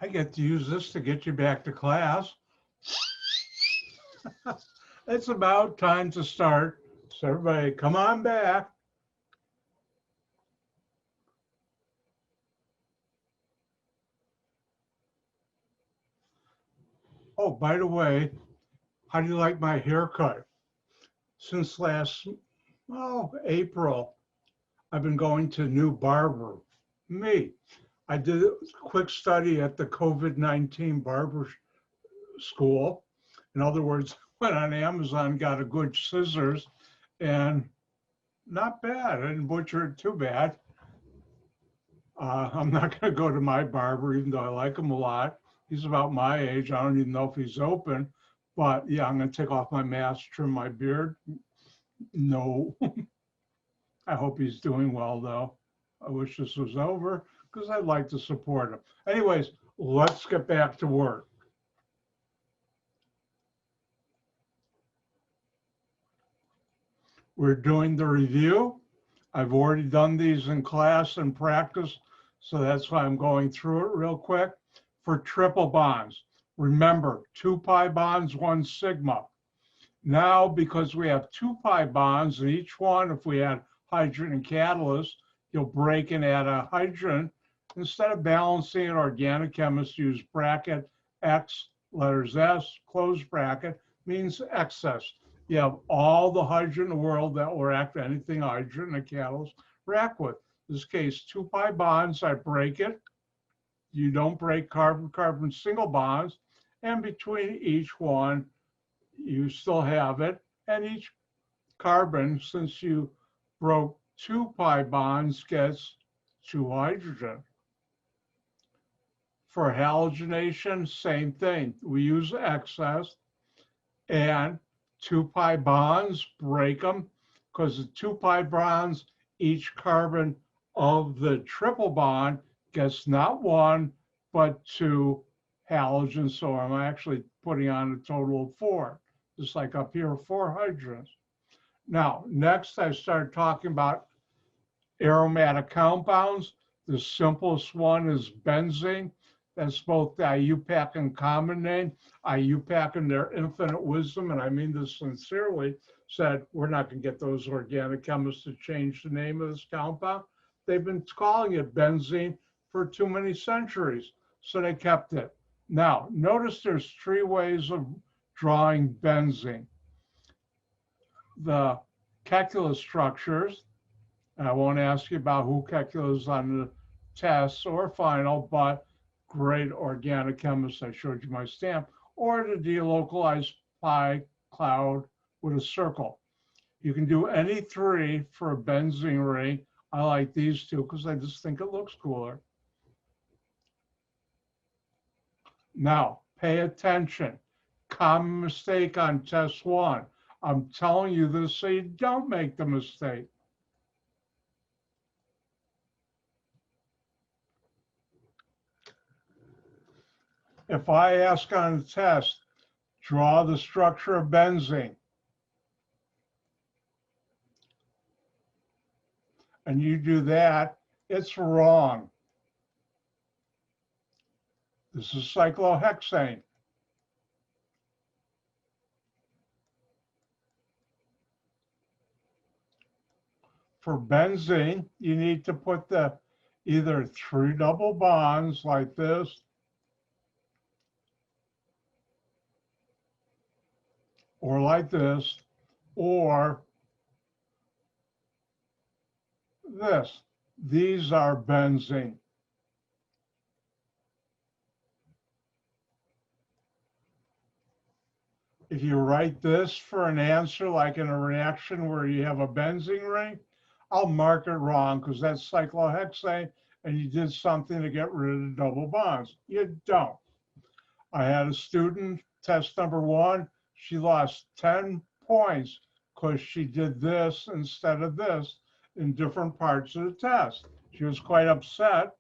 I get to use this to get you back to class. It's about time to start. So everybody, come on back. Oh, by the way, how do you like my haircut? Since last, April, I've been going to a new barber. Me. I did a quick study at the COVID-19 barber school. In other words, went on Amazon, got a good scissors, and not bad. I didn't butcher it too bad. I'm not going to go to my barber, even though I like him a lot. He's about my age. I don't even know if he's open. But yeah, I'm going to take off my mask, trim my beard. No. I hope he's doing well, though. I wish this was over because I'd like to support him. Anyways, let's get back to work. We're doing the review. I've already done these in class and practice, so that's why I'm going through it real quick. For triple bonds, remember 2 pi bonds, 1 sigma. Now, because we have 2 pi bonds, and each one, if we add hydrogen and catalyst, you'll break and add a hydrogen. Instead of balancing it, organic chemists use bracket X, letters S, close bracket, means excess. You have all the hydrogen in the world that will react with anything hydrogen and catalyst react with. In this case, 2 pi bonds, I break it. You don't break carbon-carbon single bonds. And between each one, you still have it. And each carbon, since you broke 2 pi bonds, gets 2 hydrogen. For halogenation, same thing. We use excess and 2 pi bonds, break them, because the 2 pi bonds, each carbon of the triple bond gets not 1, but 2 halogens. So I'm actually putting on a total of 4, just like up here, 4 hydrogens. Now, next I start talking about aromatic compounds. The simplest one is benzene. That's both the Iupac and common name. Iupac, in their infinite wisdom, and I mean this sincerely, said we're not going to get those organic chemists to change the name of this compound. They've been calling it benzene for too many centuries, so they kept it. Now, notice there's 3 ways of drawing benzene. The calculus structures, and I won't ask you about who calculus on the tests or final, but great organic chemists, I showed you my stamp, or the delocalized pi cloud with a circle. You can do any 3 for a benzene ring. I like these 2 because I just think it looks cooler. Now, pay attention. Common mistake on test 1. I'm telling you this so you don't make the mistake. If I ask on the test, draw the structure of benzene, and you do that, it's wrong. This is cyclohexane. For benzene, you need to put the either 3 double bonds like this, or like this, or this. These are benzene. If you write this for an answer, like in a reaction where you have a benzene ring, I'll mark it wrong because that's cyclohexane and you did something to get rid of the double bonds. You don't. I had a student, test number 1, she lost 10 points because she did this instead of this in different parts of the test. She was quite upset,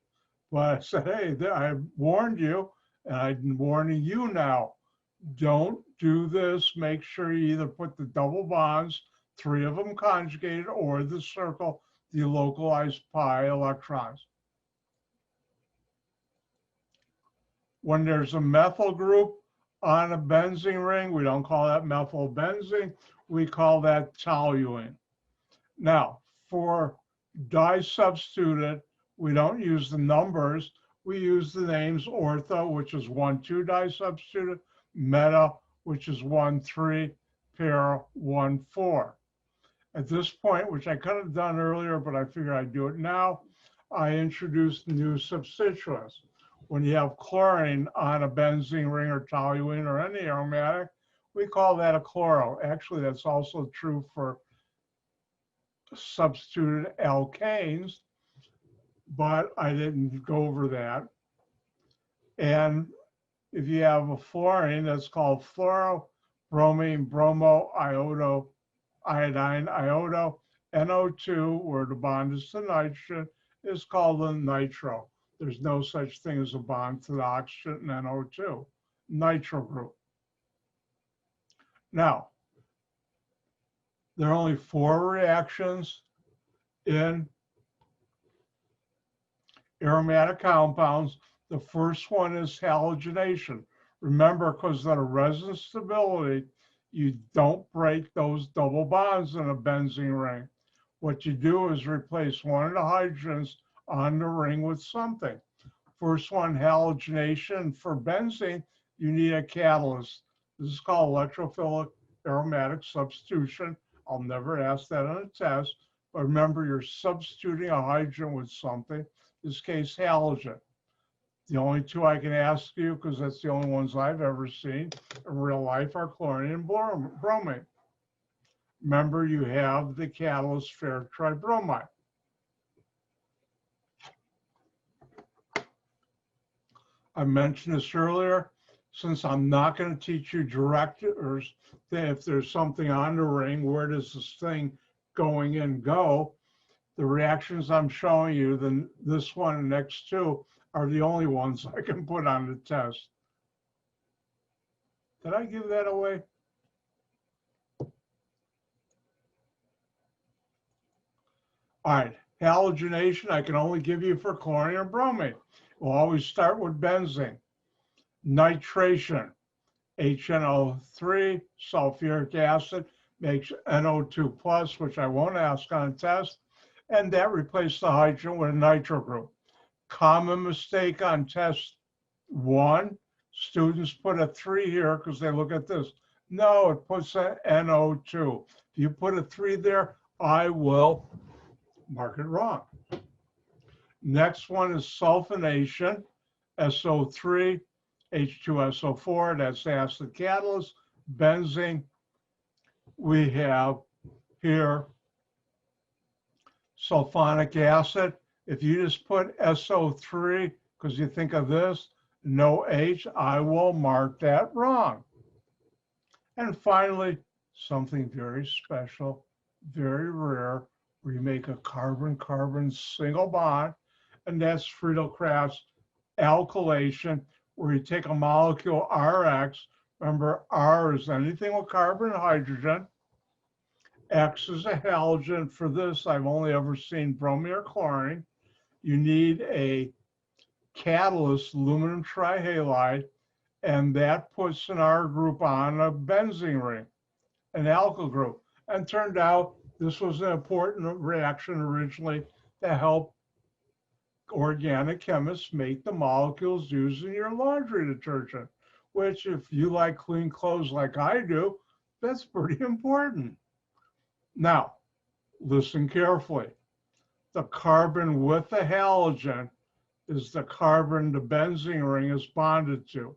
but I said, hey, I warned you, and I'm warning you now. Don't do this. Make sure you either put the double bonds, 3 of them conjugated, or the circle, the localized pi electrons. When there's a methyl group on a benzene ring, we don't call that methylbenzene, we call that toluene. Now, for disubstituted, we don't use the numbers, we use the names ortho, which is 1,2 disubstituted, meta, which is 1,3, para, 1,4. At this point, which I could have done earlier, but I figured I'd do it now, I introduced new substituents. When you have chlorine on a benzene ring or toluene or any aromatic, we call that a chloro. Actually, that's also true for substituted alkanes, but I didn't go over that. And if you have a fluorine, that's called fluoro, bromine, bromo, iodo, iodine, iodo, NO2, where the bond is to nitrogen, is called a nitro. There's no such thing as a bond to the oxygen and NO2, nitro group. Now, there are only 4 reactions in aromatic compounds. The first one is halogenation. Remember, because of the resin stability, you don't break those double bonds in a benzene ring. What you do is replace one of the hydrogens on the ring with something. First one, halogenation. For benzene, you need a catalyst. This is called electrophilic aromatic substitution. I'll never ask that on a test, but remember, you're substituting a hydrogen with something, in this case, halogen. The only 2 I can ask you, because that's the only ones I've ever seen in real life, are chlorine and bromine. Remember, you have the catalyst ferric tribromide. I mentioned this earlier, since I'm not going to teach you directors, if there's something on the ring, where does this thing going in go? The reactions I'm showing you, then this one and next 2, are the only ones I can put on the test. Did I give that away? All right, halogenation I can only give you for chlorine or bromine. We'll always start with benzene. Nitration, HNO3, sulfuric acid, makes NO2 plus, which I won't ask on a test, and that replaced the hydrogen with a nitro group. Common mistake on test 1, students put a 3 here because they look at this. No, it puts an NO2. If you put a 3 there, I will mark it wrong. Next one is sulfonation, SO3, H2SO4, that's acid catalyst. Benzene, we have here sulfonic acid. If you just put SO3, because you think of this, no H, I will mark that wrong. And finally, something very special, very rare, where you make a carbon-carbon single bond, and that's Friedel-Crafts Alkylation, where you take a molecule RX, remember R is anything with carbon and hydrogen, X is a halogen. For this, I've only ever seen bromine or chlorine. You need a catalyst, aluminum trihalide, and that puts an R group on a benzene ring, an alkyl group. And turned out this was an important reaction originally to help organic chemists make the molecules used in your laundry detergent, which if you like clean clothes like I do, that's pretty important. Now, listen carefully. The carbon with the halogen is the carbon the benzene ring is bonded to.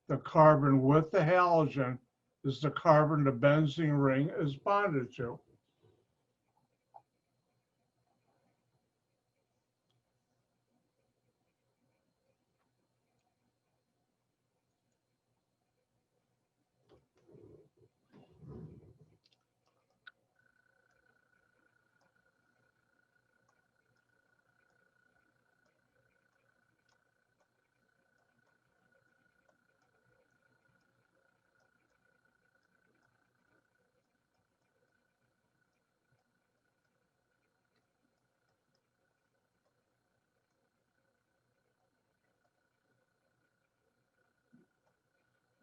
The carbon with the halogen is the carbon the benzene ring is bonded to.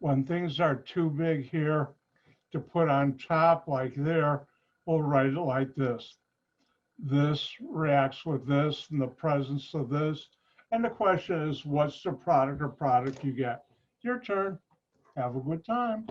When things are too big here to put on top like there, we'll write it like this. This reacts with this in the presence of this. And the question is, what's the product or product you get? Your turn. Have a good time.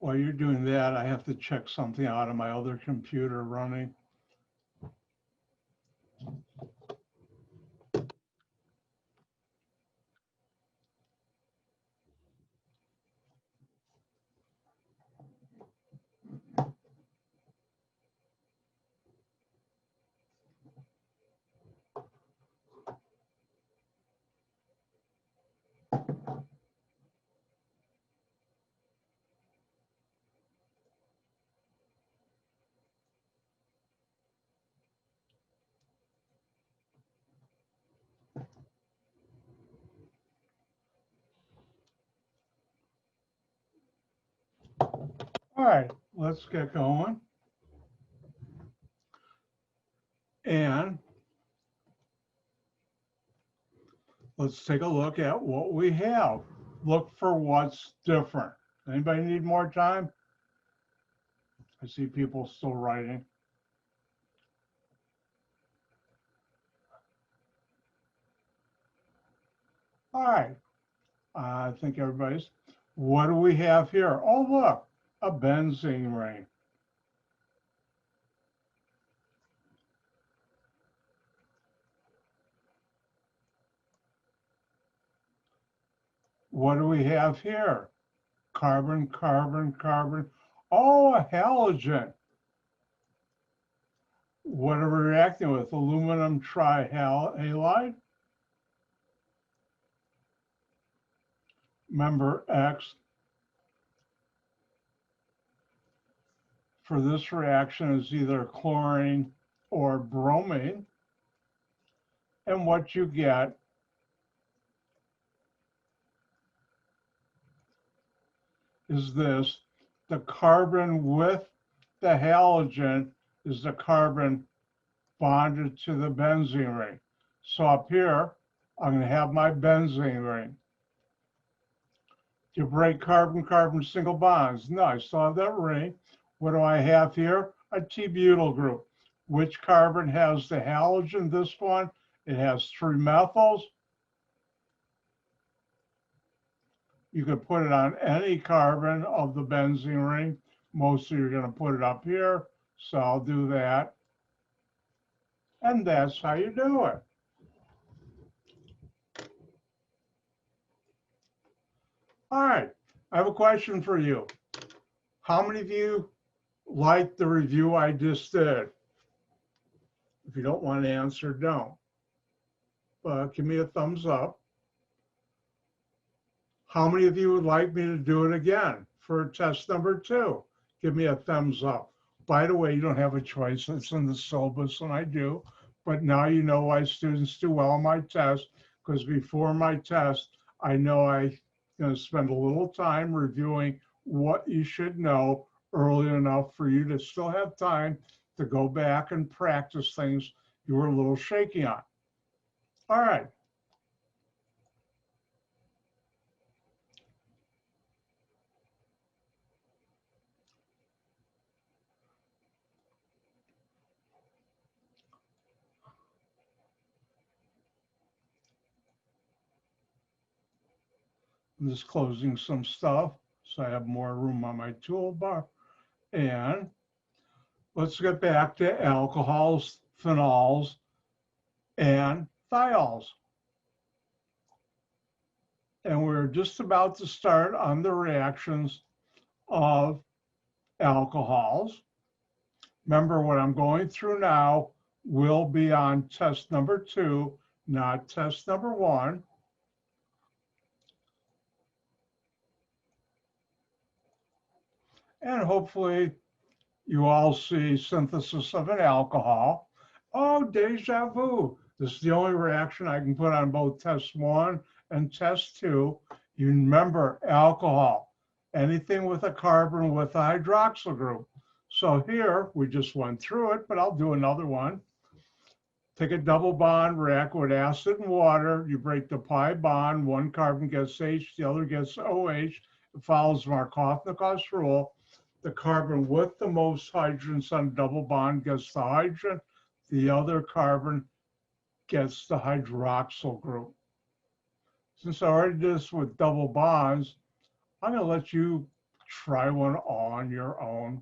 While you're doing that, I have to check something out on my other computer running. All right, let's get going. And let's take a look at what we have. Look for what's different. Anybody need more time? I see people still writing. All right, I think everybody's. What do we have here? Oh, look, a benzene ring. What do we have here? Carbon, carbon, carbon. Oh, a halogen. What are we reacting with? Aluminum trihalide. Member X. For this reaction is either chlorine or bromine. And what you get is this. The carbon with the halogen is the carbon bonded to the benzene ring. So up here, I'm going to have my benzene ring. You break carbon-carbon single bonds. No, I still have that ring. What do I have here? A T-butyl group. Which carbon has the halogen? This one. It has 3 methyls. You could put it on any carbon of the benzene ring. Mostly you're going to put it up here. So I'll do that. And that's how you do it. All right, I have a question for you. How many of you liked the review I just did? If you don't want to answer, don't. But give me a thumbs up. How many of you would like me to do it again for test number 2? Give me a thumbs up. By the way, you don't have a choice. It's in the syllabus and I do. But now you know why students do well on my test, because before my test, I know I'm going to spend a little time reviewing what you should know early enough for you to still have time to go back and practice things you were a little shaky on. All right. I'm just closing some stuff so I have more room on my toolbar. And let's get back to alcohols, phenols, and thiols. And we're just about to start on the reactions of alcohols. Remember, what I'm going through now will be on test number 2, not test number 1. And hopefully you all see synthesis of an alcohol. Oh, deja vu. This is the only reaction I can put on both test 1 and test 2. You remember alcohol, anything with a carbon with a hydroxyl group. So here, we just went through it, but I'll do another one. Take a double bond, react with acid and water. You break the pi bond, one carbon gets H, the other gets OH. It follows Markovnikov's rule. The carbon with the most hydrogens on double bond gets the hydrogen. The other carbon gets the hydroxyl group. Since I already did this with double bonds, I'm going to let you try one on your own.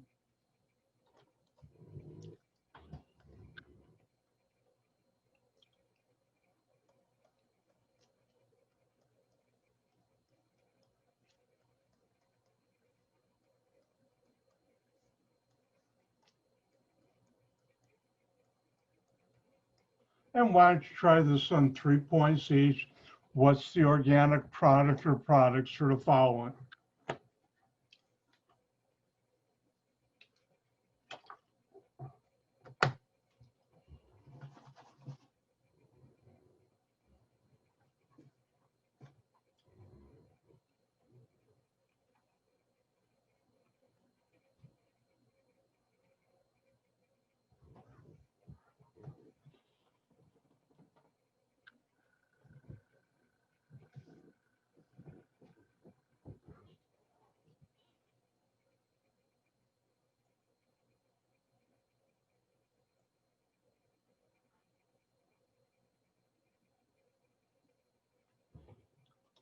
And why don't you try this on 3 points each? What's the organic product or products for the following?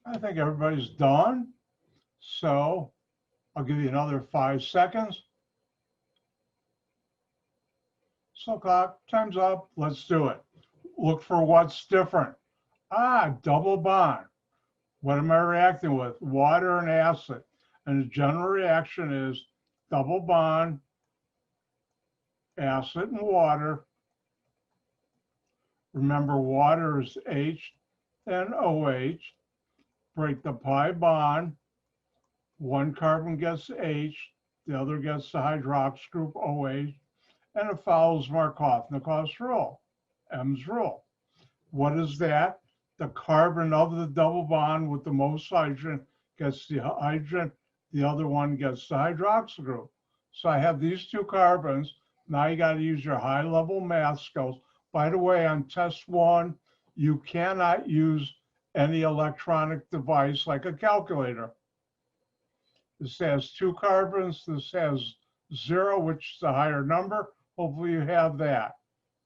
I think everybody's done. So I'll give you another 5 seconds. So clock, time's up. Let's do it. Look for what's different. Double bond. What am I reacting with? Water and acid. And the general reaction is double bond, acid and water. Remember, water is H and OH. Break the pi bond. One carbon gets H, the other gets the hydroxyl group OH, and it follows Markovnikov's rule, M's rule. What is that? The carbon of the double bond with the most hydrogen gets the hydrogen, the other one gets the hydroxyl group. So I have these 2 carbons. Now you got to use your high-level math skills. By the way, on test 1, you cannot use any electronic device like a calculator. This has 2 carbons. This has 0, which is the higher number. Hopefully you have that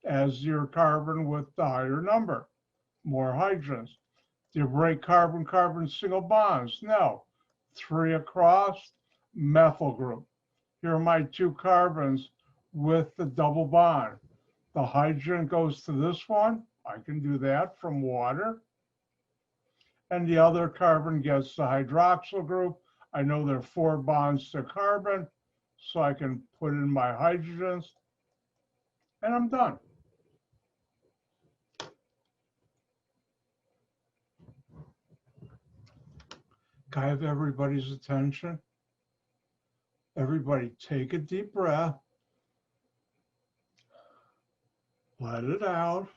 as your carbon with the higher number, more hydrogens. Do you break carbon-carbon single bonds? No. 3 across, methyl group. Here are my 2 carbons with the double bond. The hydrogen goes to this one. I can do that from water. And the other carbon gets the hydroxyl group. I know there are 4 bonds to carbon, so I can put in my hydrogens, and I'm done. Can I have everybody's attention? Everybody take a deep breath. Let it out.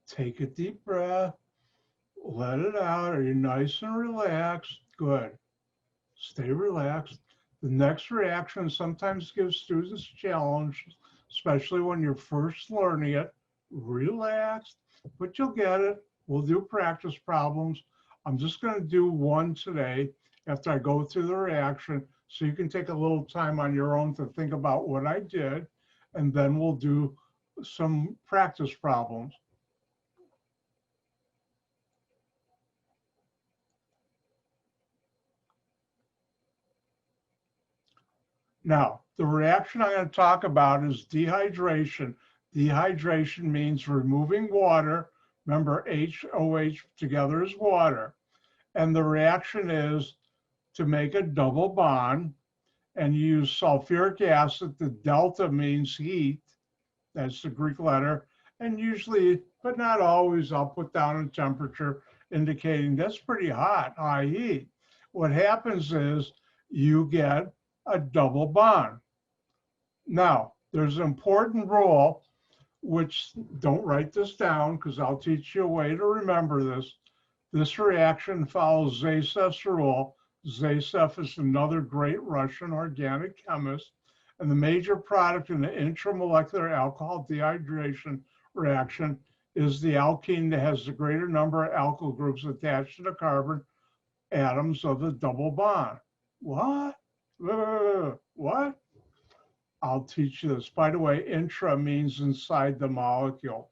Take a deep breath. Let it out. Are you nice and relaxed? Good. Stay relaxed. The next reaction sometimes gives students challenges, especially when you're first learning it. Relax, but you'll get it. We'll do practice problems. I'm just going to do one today after I go through the reaction, so you can take a little time on your own to think about what I did, and then we'll do some practice problems. Now, the reaction I'm going to talk about is dehydration. Dehydration means removing water. Remember, HOH together is water. And the reaction is to make a double bond, and you use sulfuric acid. The delta means heat. That's the Greek letter. And usually, but not always, I'll put down a temperature indicating that's pretty hot, high heat. What happens is you get a double bond. Now, there's an important rule, which don't write this down because I'll teach you a way to remember this. This reaction follows Zasev's rule. Zasev is another great Russian organic chemist. And the major product in the intramolecular alcohol dehydration reaction is the alkene that has the greater number of alkyl groups attached to the carbon atoms of the double bond. What? What? I'll teach you this. By the way, intra means inside the molecule.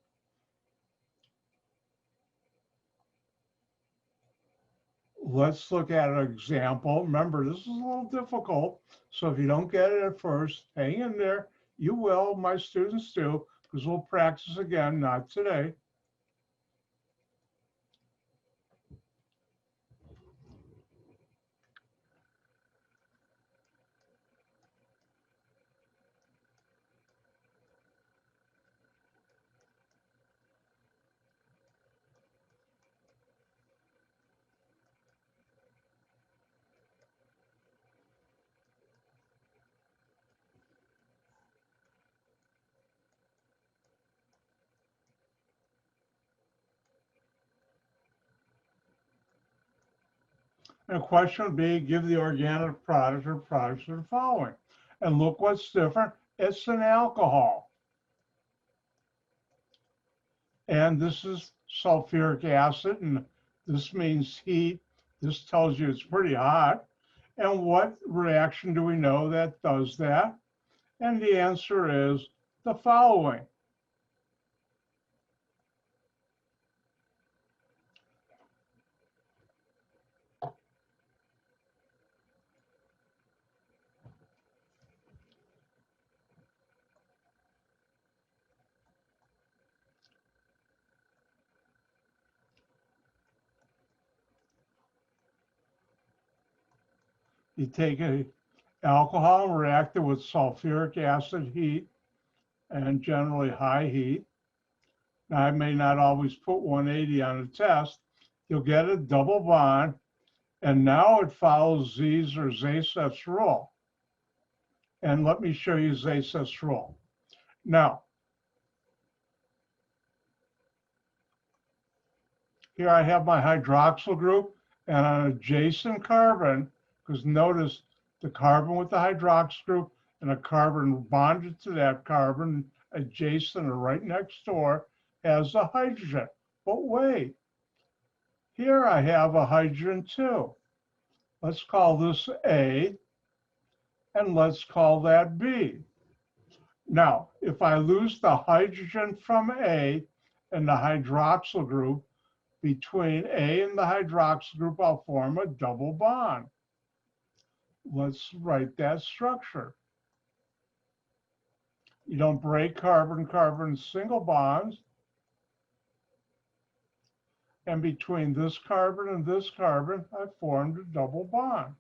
Let's look at an example. Remember, this is a little difficult. So if you don't get it at first, hang in there. You will, my students do, because we'll practice again, not today. And the question would be, give the organic product or products that are following. And look what's different. It's an alcohol. And this is sulfuric acid, and this means heat. This tells you it's pretty hot. And what reaction do we know that does that? And the answer is the following. You take an alcohol and react it with sulfuric acid heat, and generally high heat. Now, I may not always put 180 on a test. You'll get a double bond, and now it follows Z's or Zasev's rule. And let me show you Zasev's rule. Now, here I have my hydroxyl group, and an adjacent carbon, because notice the carbon with the hydroxyl group and a carbon bonded to that carbon adjacent or right next door has a hydrogen. But wait, here I have a hydrogen too. Let's call this A, and let's call that B. Now, if I lose the hydrogen from A and the hydroxyl group, between A and the hydroxyl group, I'll form a double bond. Let's write that structure. You don't break carbon-carbon single bonds. And between this carbon and this carbon, I formed a double bond.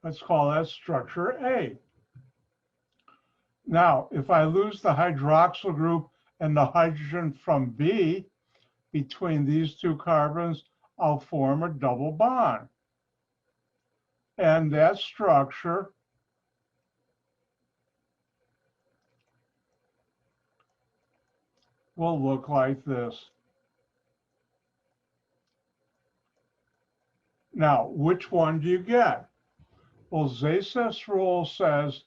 Let's call that structure A. Now, if I lose the hydroxyl group and the hydrogen from B, between these two carbons, I'll form a double bond. And that structure will look like this. Now, which one do you get? Well, Zasev's rule says,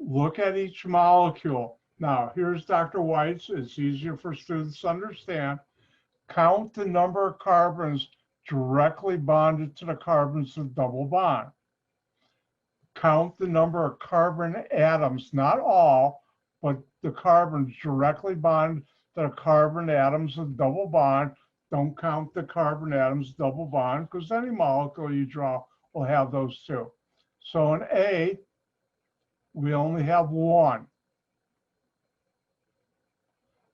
look at each molecule. Now, here's Dr. White's. It's easier for students to understand. Count the number of carbons directly bonded to the carbons of double bond. Count the number of carbon atoms, not all, but the carbons directly bonded to the carbon atoms of double bond. Don't count the carbon atoms double bond, because any molecule you draw will have those too. So in A, we only have one.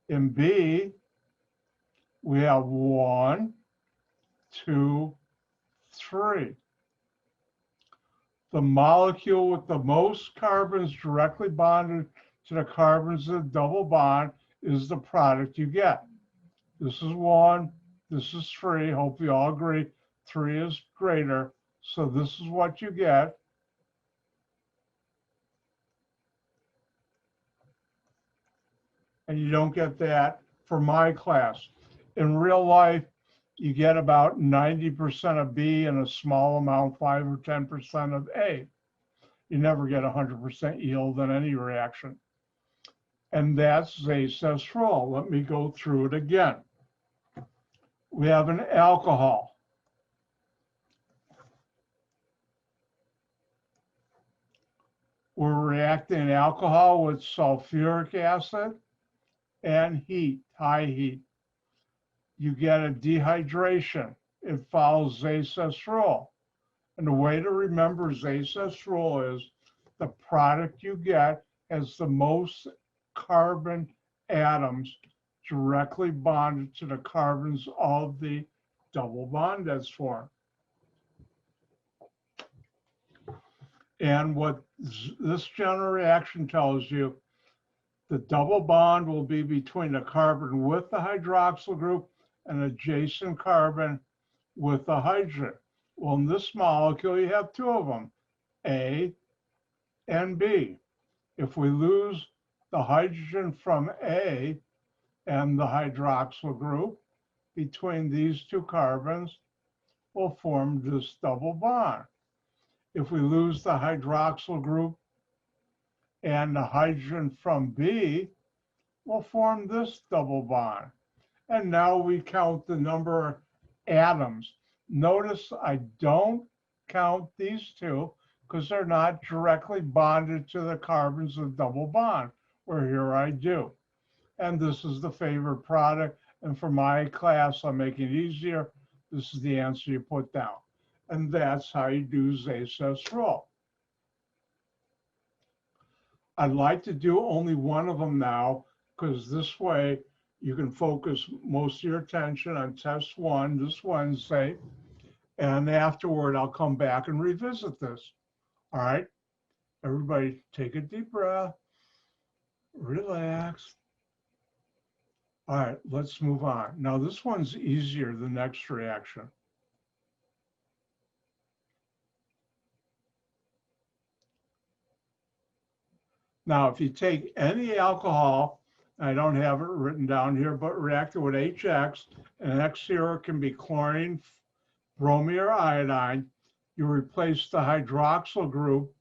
In B, we have 1, 2, 3. The molecule with the most carbons directly bonded to the carbons of the double bond is the product you get. This is 1, this is 3. Hope you all agree 3 is greater. So this is what you get. And you don't get that for my class. In real life, you get about 90% of B and a small amount, 5 or 10% of A. You never get 100% yield in any reaction. And that's Zay-Cess-Roll. Let me go through it again. We have an alcohol. We're reacting alcohol with sulfuric acid and heat, high heat. You get a dehydration. It follows Zay-Cess-Roll. And the way to remember Zay-Cess-Roll is the product you get has the most carbon atoms directly bonded to the carbons of the double bond that's formed. And what this general reaction tells you, the double bond will be between the carbon with the hydroxyl group and adjacent carbon with the hydrogen. Well, in this molecule, you have 2 of them, A and B. If we lose the hydrogen from A and the hydroxyl group between these 2 carbons, we'll form this double bond. If we lose the hydroxyl group and the hydrogen from B, we'll form this double bond. And now we count the number of atoms. Notice I don't count these 2 because they're not directly bonded to the carbons of double bond, where here I do. And this is the favorite product. And for my class, I'm making it easier. This is the answer you put down. And that's how you do Zay-Cess-Roll. I'd like to do only one of them now, because this way you can focus most of your attention on test 1 this Wednesday. And afterward, I'll come back and revisit this. All right, everybody take a deep breath, relax. All right, let's move on. Now this one's easier, the next reaction. Now, if you take any alcohol, I don't have it written down here, but react it with HX, and X here can be chlorine, bromine, or iodine. You replace the hydroxyl group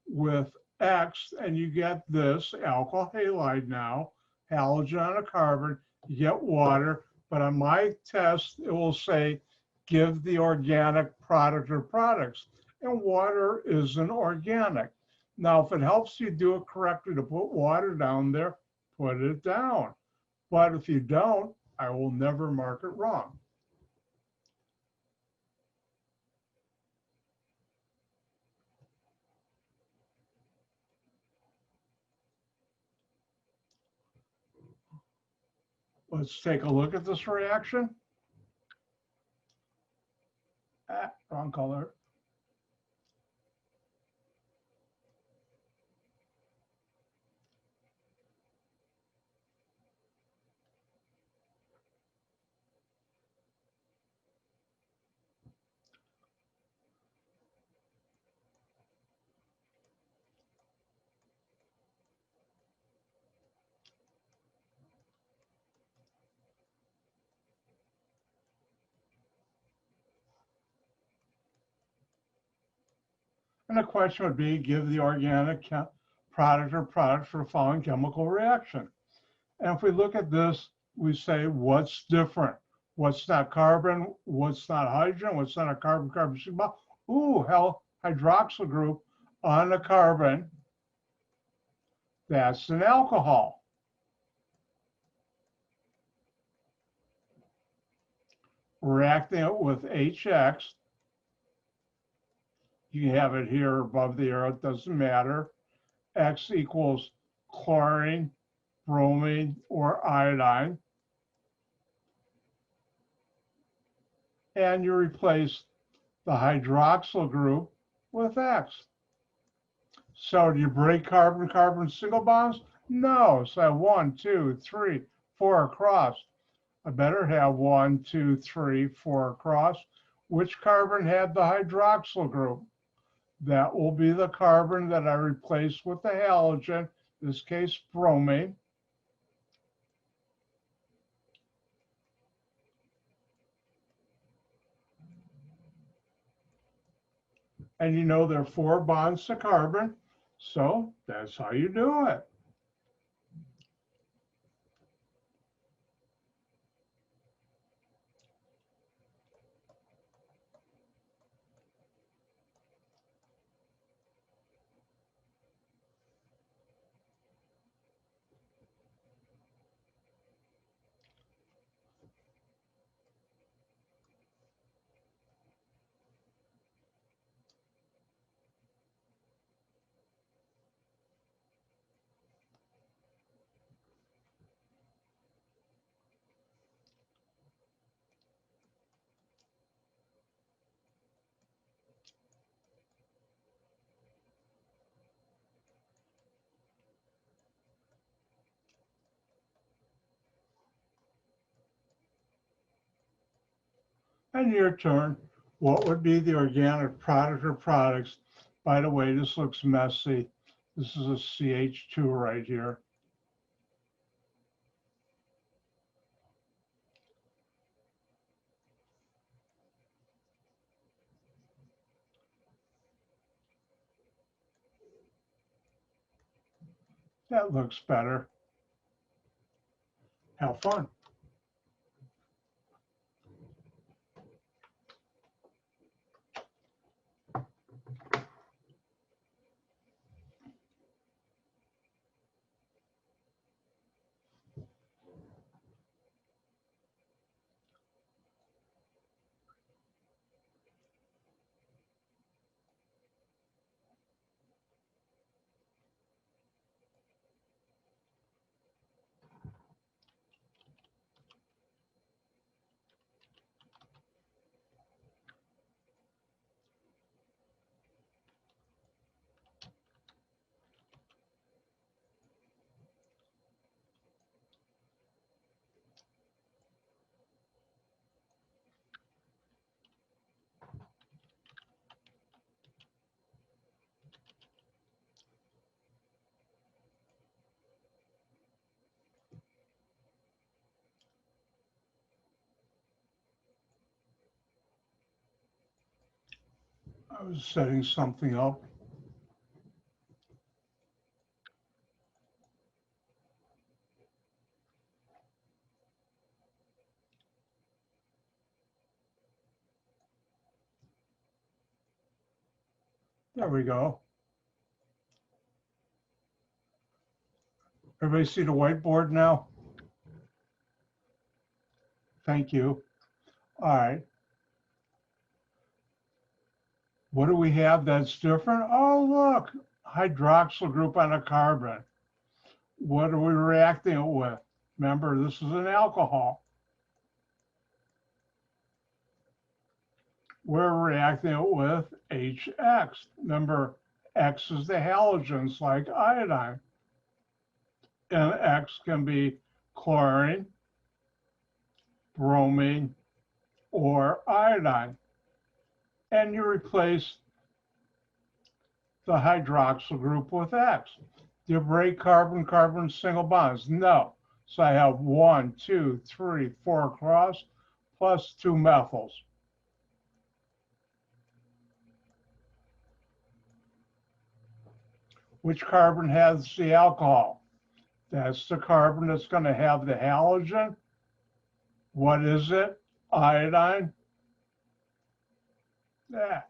with X, and you get this alkyl halide now, halogen on a carbon, you get water, but on my test, it will say, give the organic product or products, and water isn't organic. Now, if it helps you do it correctly to put water down there, put it down. But if you don't, I will never mark it wrong. Let's take a look at this reaction. Wrong color. And the question would be, give the organic product or products for the following chemical reaction. And if we look at this, we say, what's different? What's not carbon? What's not hydrogen? What's not a carbon-carbon sigma? Ooh, hydroxyl group on a carbon. That's an alcohol. Reacting it with HX, You have it here above the arrow, it doesn't matter. X equals chlorine, bromine, or iodine. And you replace the hydroxyl group with X. So do you break carbon-carbon single bonds? No. So I have 1, 2, 3, 4 across. I better have 1, 2, 3, 4 across. Which carbon had the hydroxyl group? That will be the carbon that I replaced with the halogen, in this case bromine. And you know there are 4 bonds to carbon, so that's how you do it. And your turn. What would be the organic product or products? By the way, this looks messy. This is a CH2 right here. That looks better. Have fun. I was setting something up. There we go. Everybody see the whiteboard now? Thank you. All right. What do we have that's different? Oh, look, hydroxyl group on a carbon. What are we reacting it with? Remember, this is an alcohol. We're reacting it with HX. Remember, X is the halogens like iodine. And X can be chlorine, bromine, or iodine. And you replace the hydroxyl group with X. Do you break carbon-carbon single bonds? No. So I have 1, 2, 3, 4 across, plus 2 methyls. Which carbon has the alcohol? That's the carbon that's going to have the halogen. What is it? Iodine. Yeah.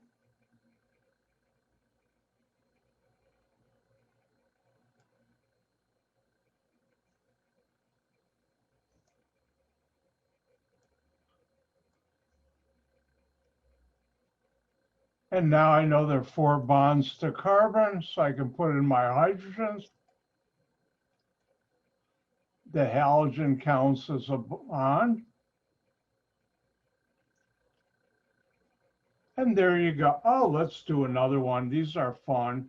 And now I know there are 4 bonds to carbon, so I can put in my hydrogens. The halogen counts as a bond. And there you go. Oh, let's do another one. These are fun.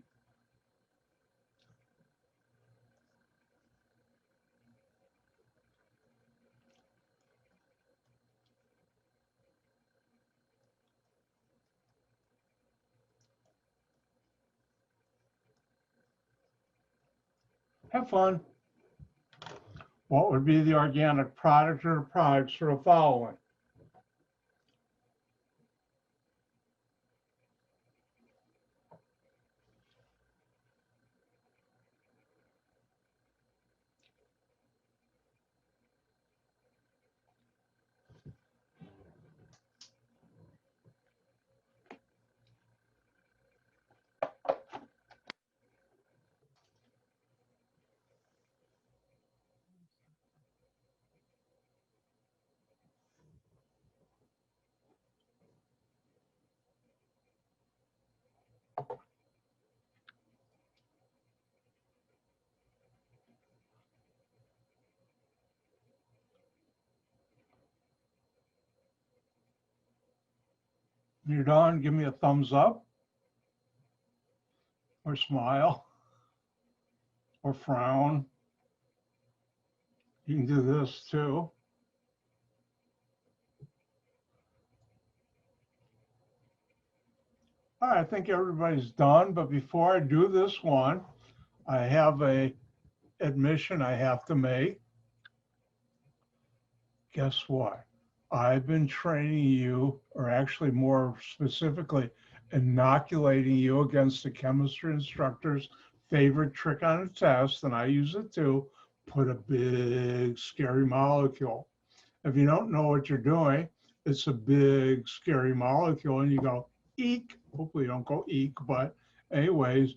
Have fun. What would be the organic product or products for the following? You're done. Give me a thumbs up or smile or frown. You can do this too. All right, I think everybody's done. But before I do this one, I have a admission I have to make. Guess what? I've been training you, or actually more specifically, inoculating you against the chemistry instructor's favorite trick on a test, and I use it too, put a big scary molecule. If you don't know what you're doing, it's a big scary molecule and you go, eek. Hopefully you don't go eek, but anyways,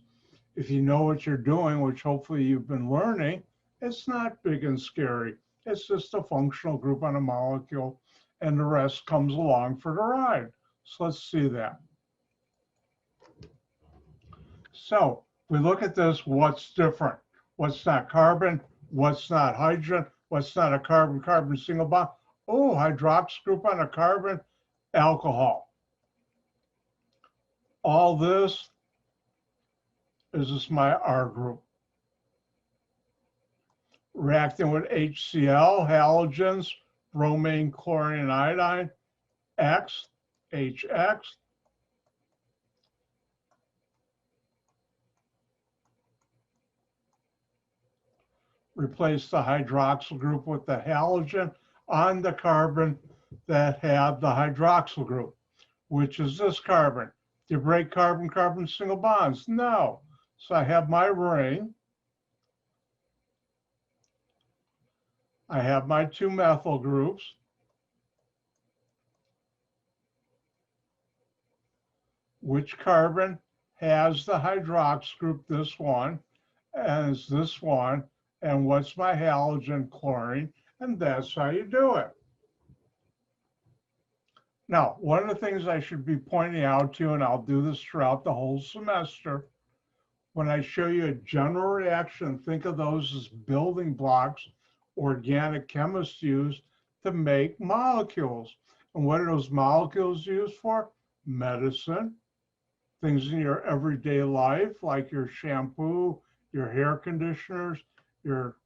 if you know what you're doing, which hopefully you've been learning, it's not big and scary. It's just a functional group on a molecule, and the rest comes along for the ride. So let's see that. So we look at this, what's different? What's not carbon? What's not hydrogen? What's not a carbon-carbon single bond? Oh, hydroxy group on a carbon, alcohol. All this is just my R group. Reacting with HCl, halogens, bromine, chlorine, and iodine, X, HX. Replace the hydroxyl group with the halogen on the carbon that had the hydroxyl group, which is this carbon. Do you break carbon-carbon single bonds? No. So I have my ring. I have my 2 methyl groups. Which carbon has the hydroxyl group? This one, and it's this one. And what's my halogen? Chlorine. And that's how you do it. Now, one of the things I should be pointing out to you, and I'll do this throughout the whole semester, when I show you a general reaction, think of those as building blocks organic chemists use to make molecules. And what are those molecules used for? Medicine, things in your everyday life, like your shampoo, your hair conditioners, your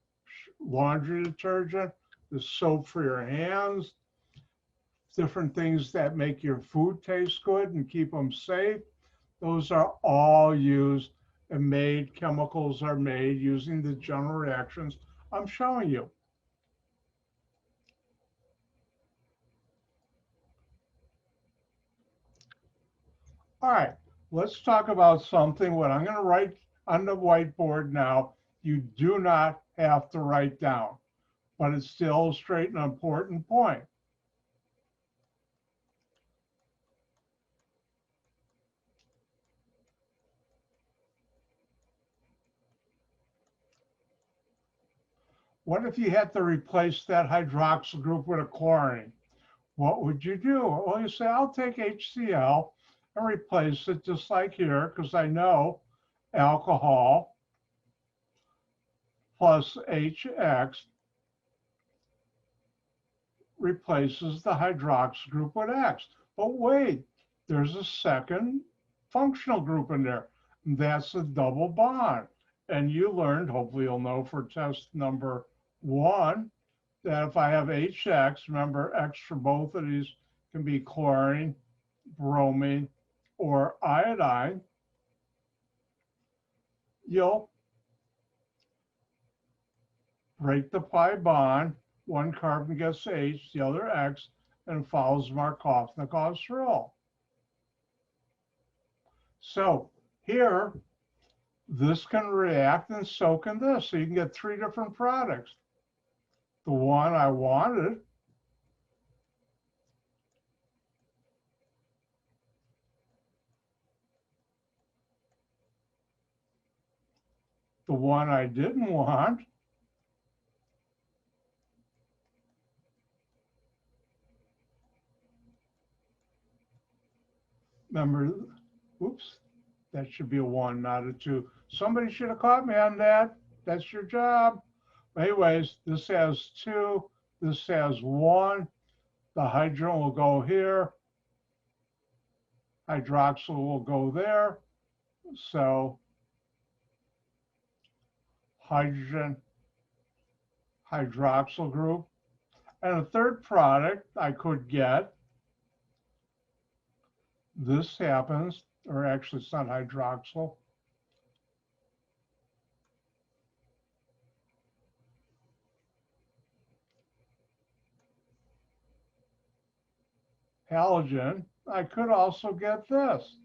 laundry detergent, the soap for your hands, different things that make your food taste good and keep them safe. Those are all used and made, chemicals are made using the general reactions I'm showing you. All right, let's talk about something. What I'm going to write on the whiteboard now, you do not have to write down, but it's to illustrate an important point. What if you had to replace that hydroxyl group with a chlorine? What would you do? Well, you say, I'll take HCl and replace it just like here, because I know alcohol plus HX replaces the hydroxyl group with X. But wait, there's a second functional group in there. And that's a double bond. And you learned, hopefully you'll know for test number 1, that if I have HX, remember X for both of these can be chlorine, bromine, or iodine, you'll break the pi bond, one carbon gets H, the other X, and follows Markovnikov's rule. So here, this can react and so can this. So you can get 3 different products. The one I wanted, the one I didn't want, remember, oops, that should be a 1, not a 2. Somebody should have caught me on that. That's your job. Anyways, this has 2, this has 1. The hydrogen will go here. Hydroxyl will go there. So hydrogen, hydroxyl group. And a third product I could get, this happens, or actually it's not hydroxyl. Halogen, I could also get this.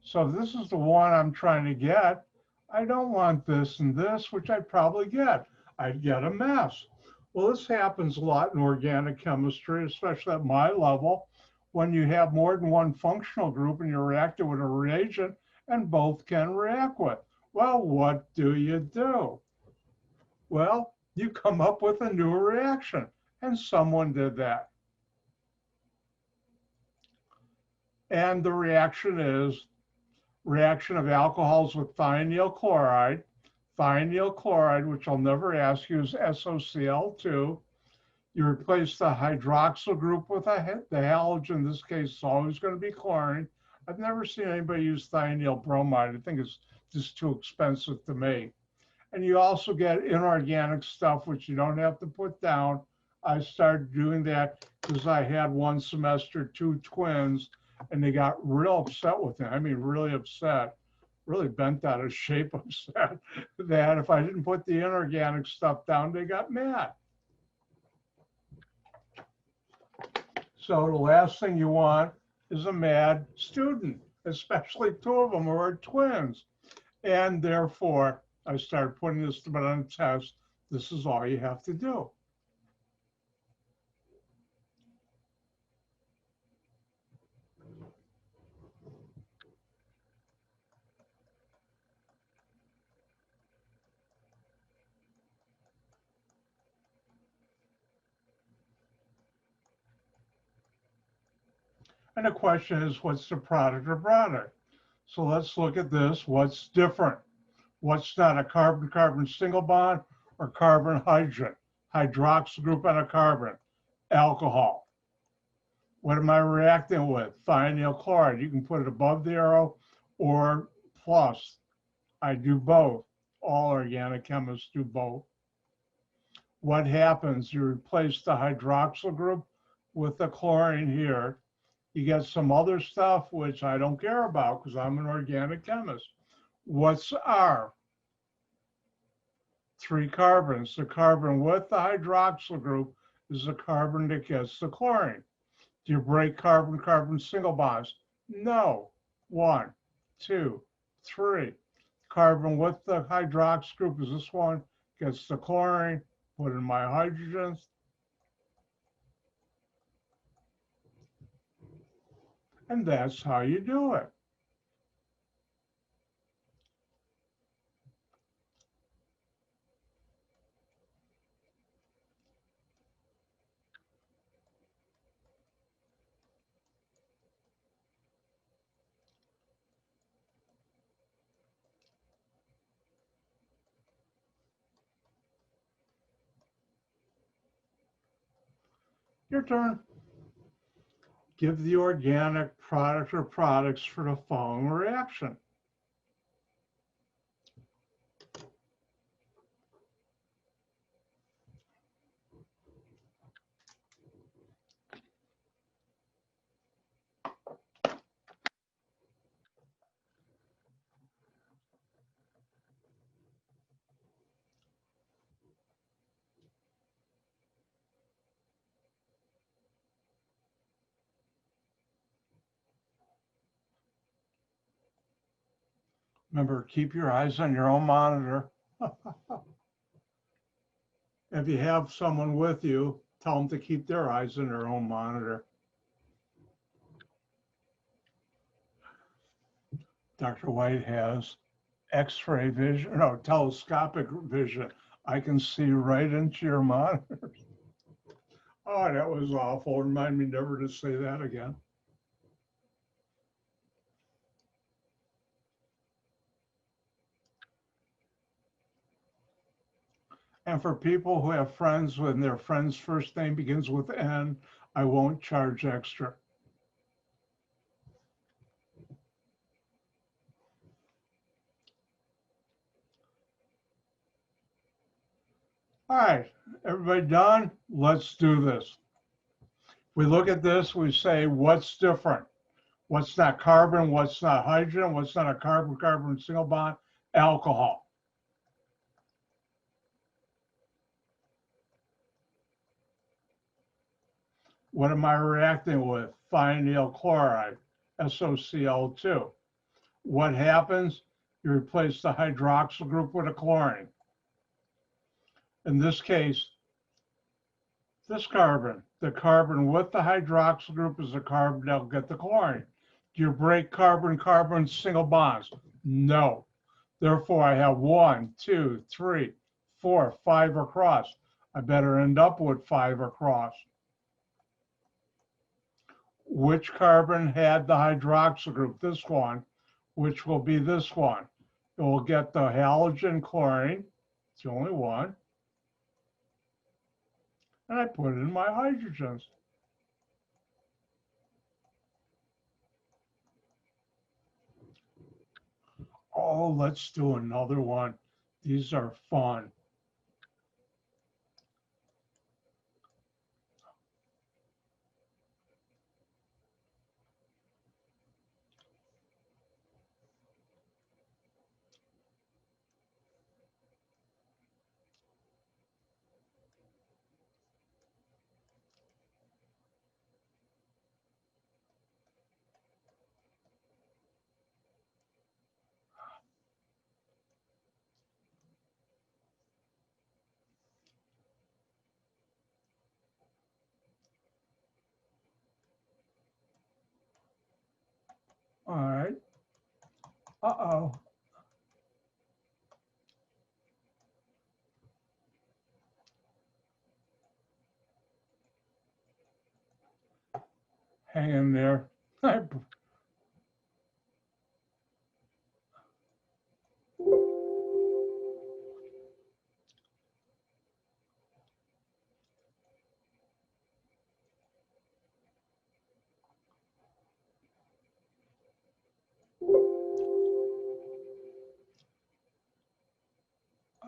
So this is the one I'm trying to get. I don't want this and this, which I'd probably get. I'd get a mess. Well, this happens a lot in organic chemistry, especially at my level, when you have more than one functional group and you're reacting with a reagent and both can react with. Well, what do you do? Well, you come up with a new reaction, and someone did that. And the reaction is reaction of alcohols with thionyl chloride. Thionyl chloride, which I'll never ask you, is SOCl2. You replace the hydroxyl group with the halogen. In this case, it's always going to be chlorine. I've never seen anybody use thionyl bromide. I think it's just too expensive to make. And you also get inorganic stuff, which you don't have to put down. I started doing that because I had one semester 2 twins, and they got real upset with me. I mean, really upset, really bent out of shape upset that if I didn't put the inorganic stuff down, they got mad. So the last thing you want is a mad student, especially 2 of them who are twins. And therefore, I started putting this on a test. This is all you have to do. And the question is, what's the product or product? So let's look at this. What's different? What's not a carbon-carbon single bond or carbon-hydrogen? Hydroxyl group on a carbon. Alcohol. What am I reacting with? Thionyl chloride. You can put it above the arrow or plus. I do both. All organic chemists do both. What happens? You replace the hydroxyl group with the chlorine here. You get some other stuff, which I don't care about because I'm an organic chemist. What's R? 3 carbons. The carbon with the hydroxyl group is the carbon that gets the chlorine. Do you break carbon-carbon single bonds? No. 1, 2, 3. Carbon with the hydroxyl group is this one, gets the chlorine, put in my hydrogens. And that's how you do it. Your turn. Give the organic product or products for the following reaction. Remember, keep your eyes on your own monitor. If you have someone with you, tell them to keep their eyes on their own monitor. Dr. White has X-ray vision, no, telescopic vision. I can see right into your monitor. Oh, that was awful. Remind me never to say that again. And for people who have friends when their friend's first name begins with N, I won't charge extra. All right, everybody done? Let's do this. We look at this, we say, what's different? What's not carbon? What's not hydrogen? What's not a carbon-carbon single bond? Alcohol. What am I reacting with? Thionyl chloride, SOCl2. What happens? You replace the hydroxyl group with a chlorine. In this case, this carbon, the carbon with the hydroxyl group is the carbon that'll get the chlorine. Do you break carbon-carbon single bonds? No. Therefore, I have 1, 2, 3, 4, 5 across. I better end up with 5 across. Which carbon had the hydroxyl group? This one, which will be this one. It will get the halogen chlorine. It's the only one. And I put in my hydrogens. Oh, let's do another one. These are fun. All right. Uh-oh. Hang in there.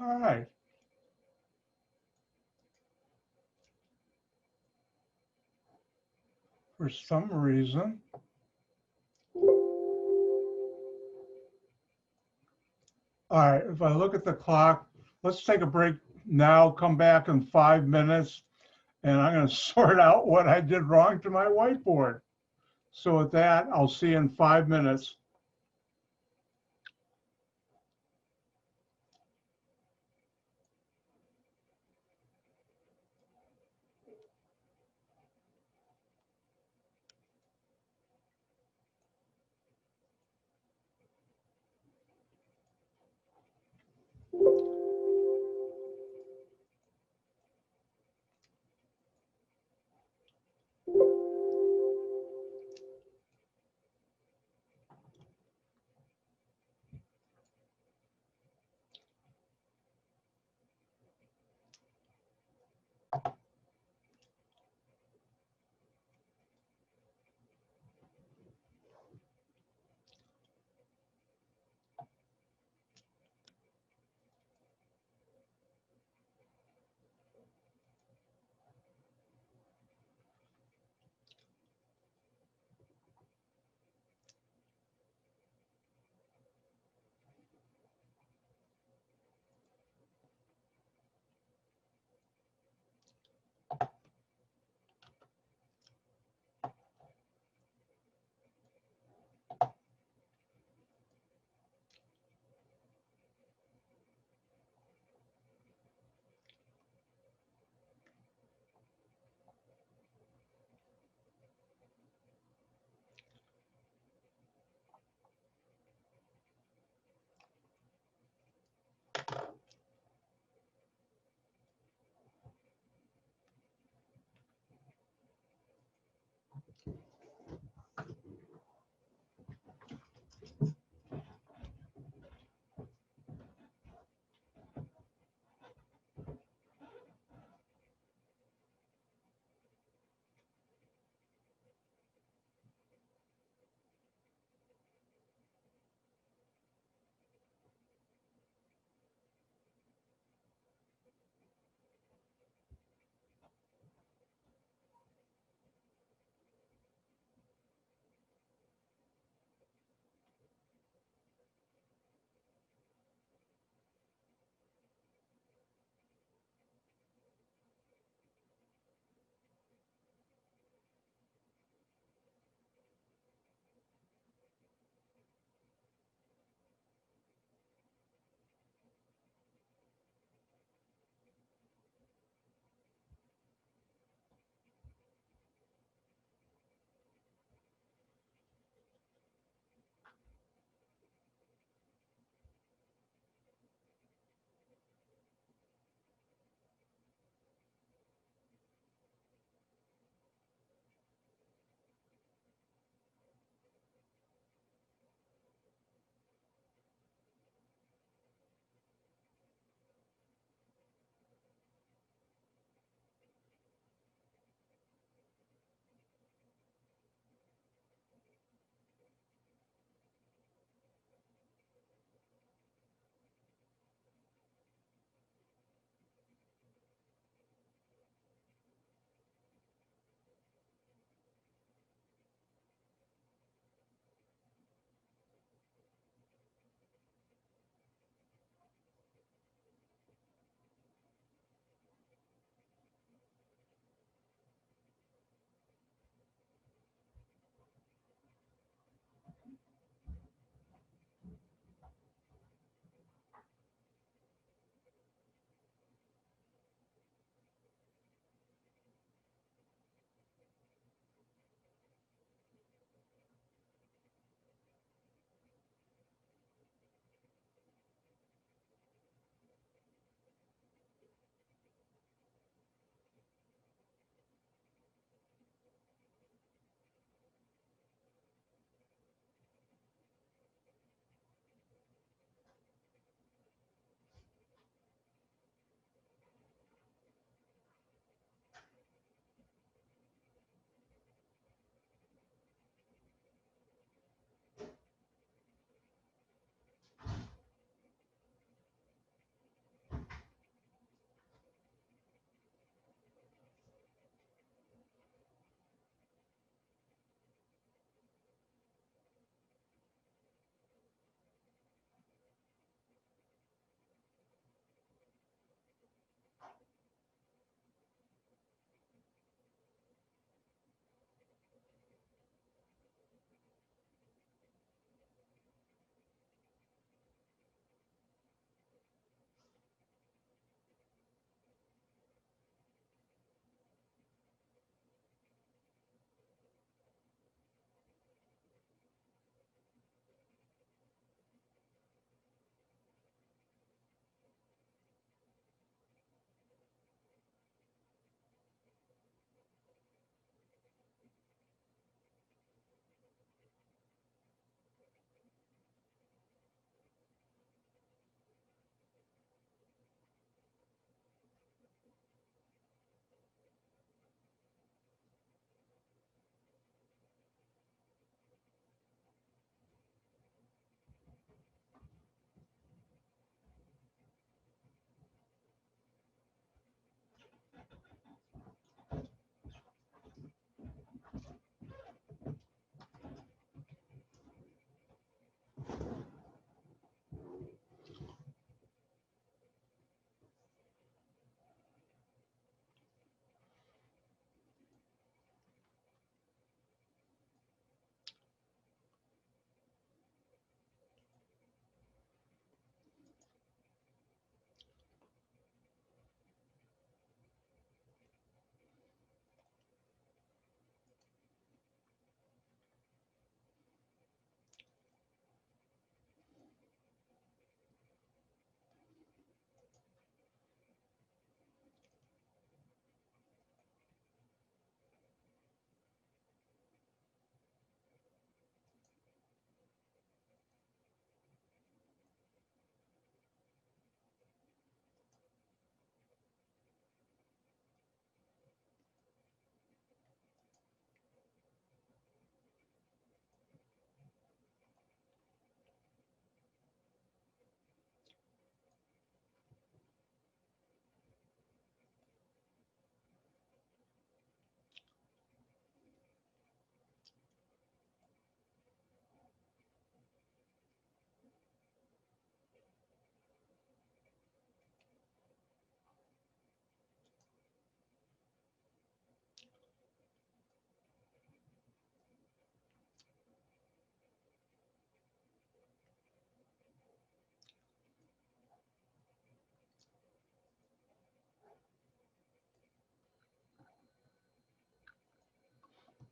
All right. For some reason, all right, if I look at the clock, let's take a break now, come back in 5 minutes, and I'm going to sort out what I did wrong to my whiteboard. So with that, I'll see you in 5 minutes.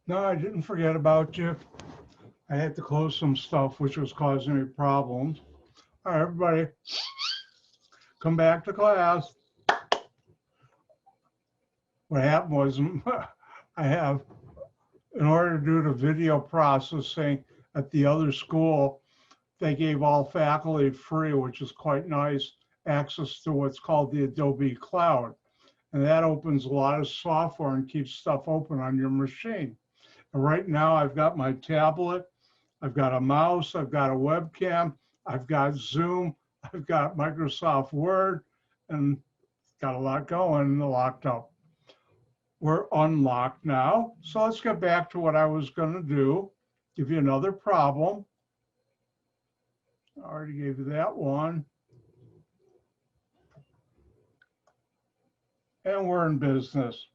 No, I didn't forget about you. I had to close some stuff which was causing me problems. All right, everybody, come back to class. What happened was I have, in order to do the video processing at the other school, they gave all faculty free, which is quite nice, access to what's called the Adobe Cloud. And that opens a lot of software and keeps stuff open on your machine. And right now I've got my tablet, I've got a mouse, I've got a webcam, I've got Zoom, I've got Microsoft Word, and got a lot going, locked up. We're unlocked now. So let's get back to what I was going to do. Give you another problem. I already gave you that one. And we're in business.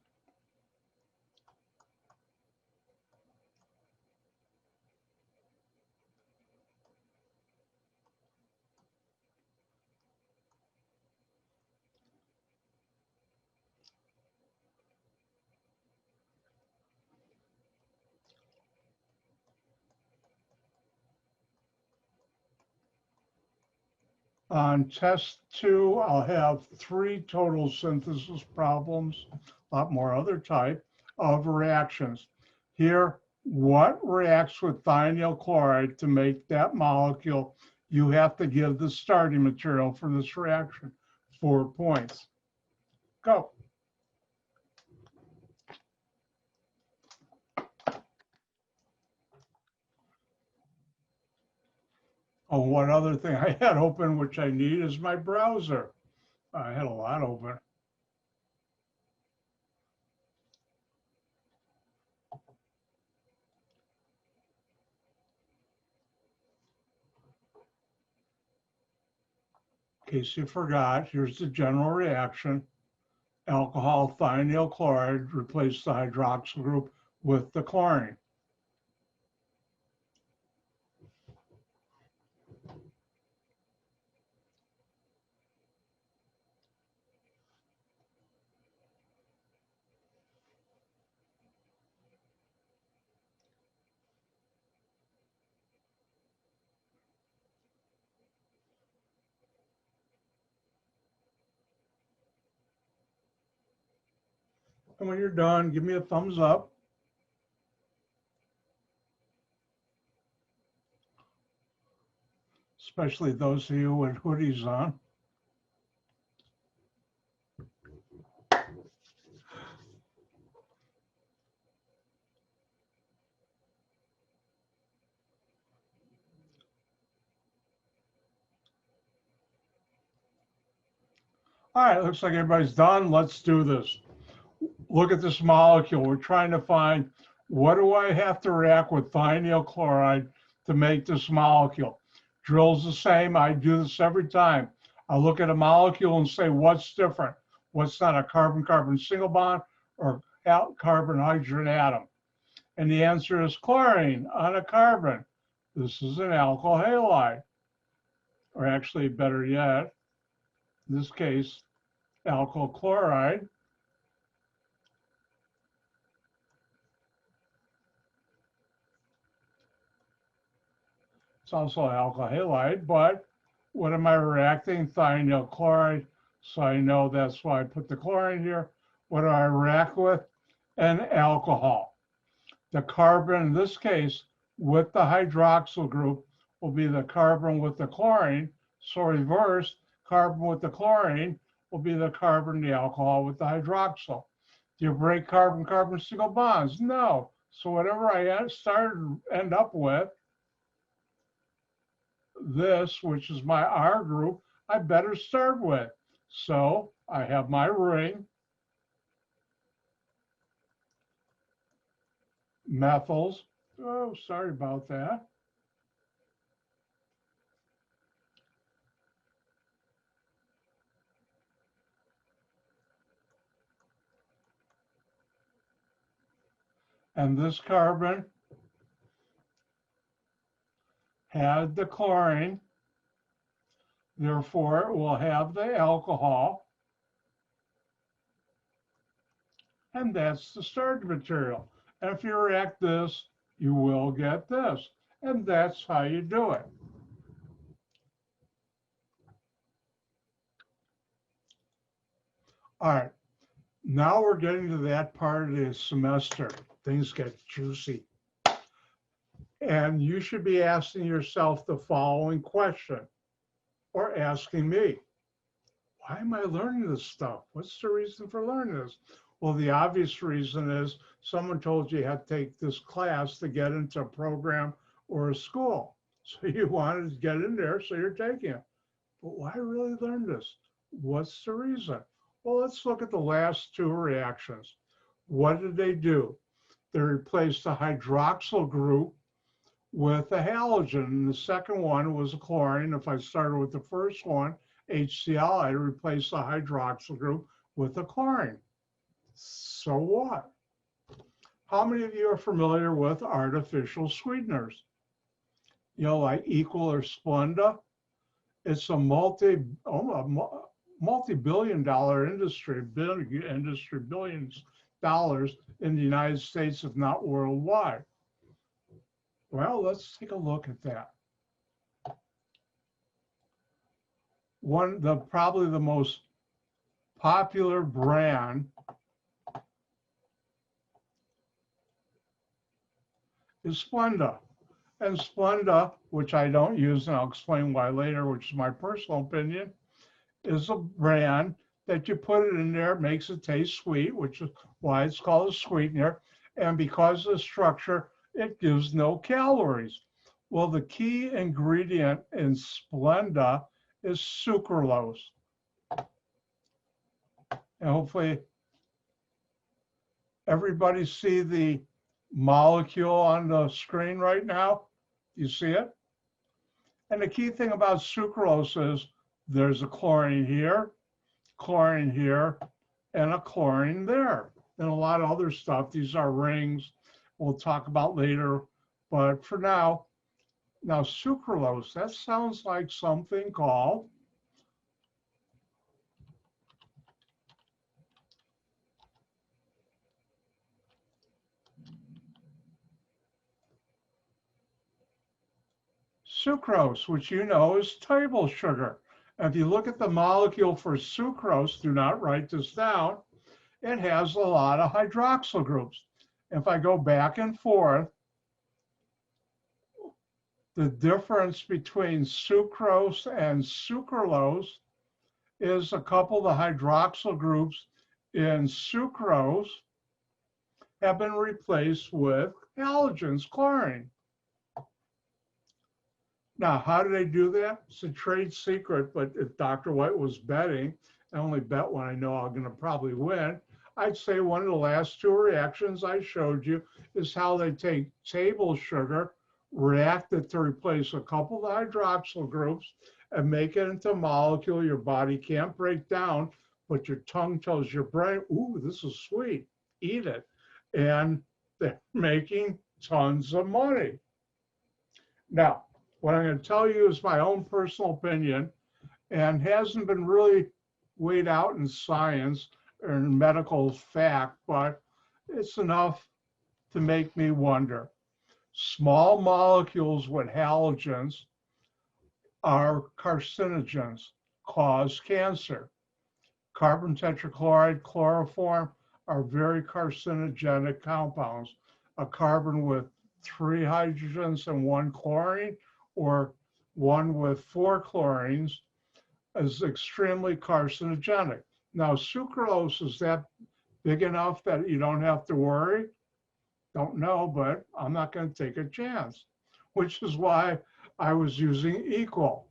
On test 2, I'll have 3 total synthesis problems, a lot more other type of reactions. Here, what reacts with thionyl chloride to make that molecule? You have to give the starting material for this reaction. 4 points. Go. Oh, one other thing I had open, which I need, is my browser. I had a lot open. In case you forgot, here's the general reaction. Alcohol thionyl chloride replaced the hydroxyl group with the chlorine. And when you're done, give me a thumbs up. Especially those of you with hoodies on. All right, looks like everybody's done. Let's do this. Look at this molecule. We're trying to find, what do I have to react with thionyl chloride to make this molecule? Drill's the same. I do this every time. I look at a molecule and say, what's different? What's not a carbon-carbon single bond or carbon-hydrogen atom? And the answer is chlorine on a carbon. This is an alkyl halide, or actually better yet, in this case, alkyl chloride. It's also alkyl halide, but what am I reacting? Thionyl chloride. So I know that's why I put the chlorine here. What do I react with? An alcohol. The carbon, in this case, with the hydroxyl group will be the carbon with the chlorine. So reverse, carbon with the chlorine will be the carbon, the alcohol with the hydroxyl. Do you break carbon-carbon single bonds? No. So whatever I end up with, this, which is my R group, I better start with. So I have my ring, methyls. Oh, sorry about that. And this carbon had the chlorine, therefore it will have the alcohol, and that's the starting material. And if you react this, you will get this. And that's how you do it. All right, now we're getting to that part of the semester. Things get juicy. And you should be asking yourself the following question, or asking me, why am I learning this stuff? What's the reason for learning this? Well, the obvious reason is someone told you had to take this class to get into a program or a school. So you wanted to get in there, so you're taking it. But why really learn this? What's the reason? Well, let's look at the last two reactions. What did they do? They replaced the hydroxyl group with a halogen. And the second one was a chlorine. If I started with the first one, HCl, I'd replace the hydroxyl group with a chlorine. So what? How many of you are familiar with artificial sweeteners? You know, like Equal or Splenda? It's a multi-billion-dollar industry, billions dollars in the United States, if not worldwide. Well, let's take a look at that. Probably the most popular brand is Splenda. And Splenda, which I don't use, and I'll explain why later, which is my personal opinion, is a brand that you put it in there, makes it taste sweet, which is why it's called a sweetener. And because of the structure, it gives no calories. Well, the key ingredient in Splenda is sucralose. And hopefully everybody see the molecule on the screen right now. You see it? And the key thing about sucralose is there's a chlorine here, and a chlorine there. And a lot of other stuff. These are rings we'll talk about later. But for now sucralose, that sounds like something called sucrose, which you know is table sugar. And if you look at the molecule for sucrose, do not write this down, it has a lot of hydroxyl groups. If I go back and forth, the difference between sucrose and sucralose is a couple of the hydroxyl groups in sucrose have been replaced with halogens, chlorine. Now, how do they do that? It's a trade secret, but if Dr. White was betting, I only bet when I know I'm going to probably win, I'd say one of the last two reactions I showed you is how they take table sugar, react it to replace a couple of hydroxyl groups, and make it into a molecule your body can't break down, but your tongue tells your brain, ooh, this is sweet, eat it. And they're making tons of money. Now, what I'm going to tell you is my own personal opinion and hasn't been really weighed out in science or in medical fact, but it's enough to make me wonder. Small molecules with halogens are carcinogens, cause cancer. Carbon tetrachloride, chloroform are very carcinogenic compounds. A carbon with 3 hydrogens and 1 chlorine, or one with 4 chlorines, is extremely carcinogenic. Now, sucralose, is that big enough that you don't have to worry? Don't know, but I'm not going to take a chance, which is why I was using Equal.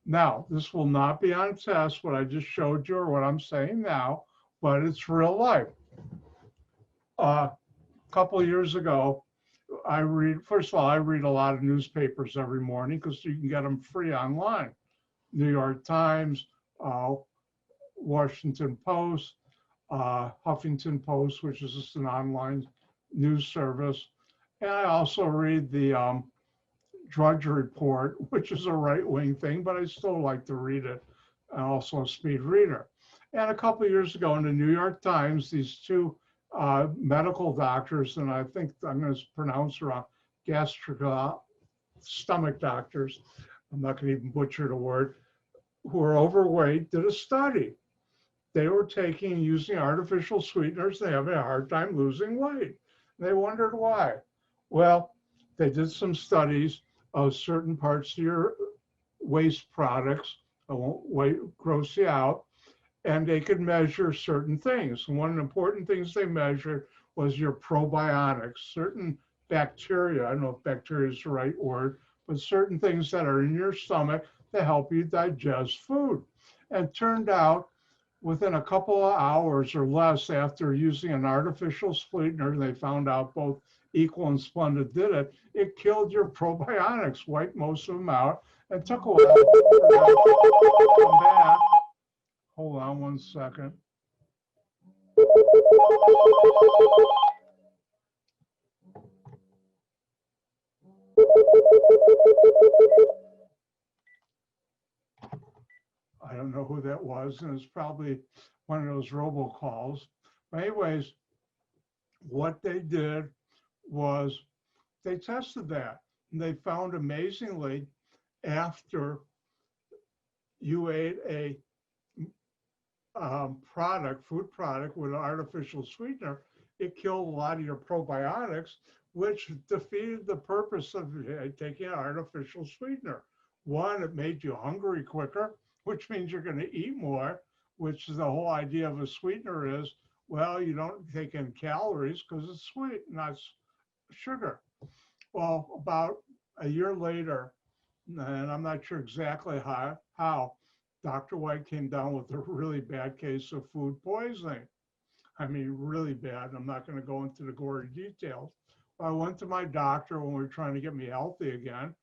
Now, this will not be on test, what I just showed you or what I'm saying now, but it's real life. A couple of years ago, first of all, I read a lot of newspapers every morning because you can get them free online. New York Times, Washington Post, Huffington Post, which is just an online news service. And I also read the Drudge Report, which is a right-wing thing, but I still like to read it. I'm also a speed reader. And a couple of years ago in the New York Times, these two medical doctors, and I think I'm going to pronounce wrong, stomach doctors, I'm not going to even butcher the word, who are overweight, did a study. They were using artificial sweeteners, they have a hard time losing weight. They wondered why. Well, they did some studies of certain parts of your waste products. I won't gross you out. And they could measure certain things. And one of the important things they measured was your probiotics, certain bacteria. I don't know if bacteria is the right word, but certain things that are in your stomach to help you digest food. And it turned out within a couple of hours or less after using an artificial sweetener, they found out both Equal and Splendid did it, it killed your probiotics, wiped most of them out, and took a while to come back. Hold on one second. I don't know who that was, and it's probably one of those robocalls. But anyways, what they did was they tested that, and they found amazingly after you ate a food product with an artificial sweetener, it killed a lot of your probiotics, which defeated the purpose of taking an artificial sweetener. One, it made you hungry quicker, which means you're going to eat more, which is the whole idea of a sweetener is, well, you don't take in calories because it's sweet, not sugar. Well, about a year later, and I'm not sure exactly how Dr. White came down with a really bad case of food poisoning. I mean, really bad. I'm not going to go into the gory details. I went to my doctor when we were trying to get me healthy again,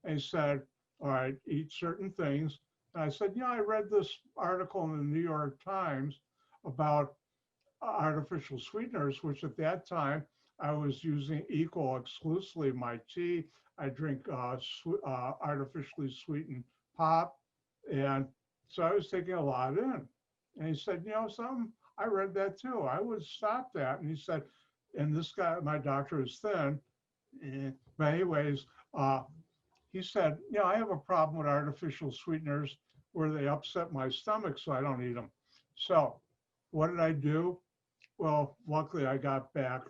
and he said, all right, eat certain things. And I said, I read this article in the New York Times about artificial sweeteners, which at that time I was using Equal exclusively in my tea. I drink artificially sweetened pop. And so I was taking a lot in. And he said, something, I read that too. I would stop that. And he said, and this guy, my doctor is thin. But anyways, he said, I have a problem with artificial sweeteners where they upset my stomach, so I don't eat them. So what did I do? Well, luckily I got back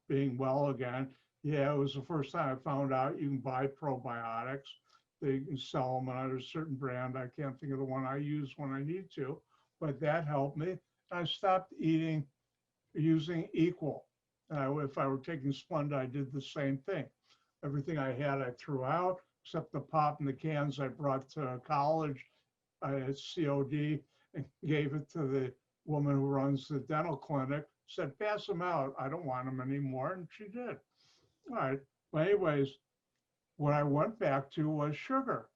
being well again. Yeah, it was the first time I found out you can buy probiotics. They can sell them under a certain brand. I can't think of the one I use when I need to, but that helped me. I stopped using Equal. If I were taking Splenda, I did the same thing. Everything I had, I threw out, except the pop and the cans I brought to college. I had COD and gave it to the woman who runs the dental clinic, said, pass them out. I don't want them anymore. And she did. All right. But anyways, what I went back to was sugar.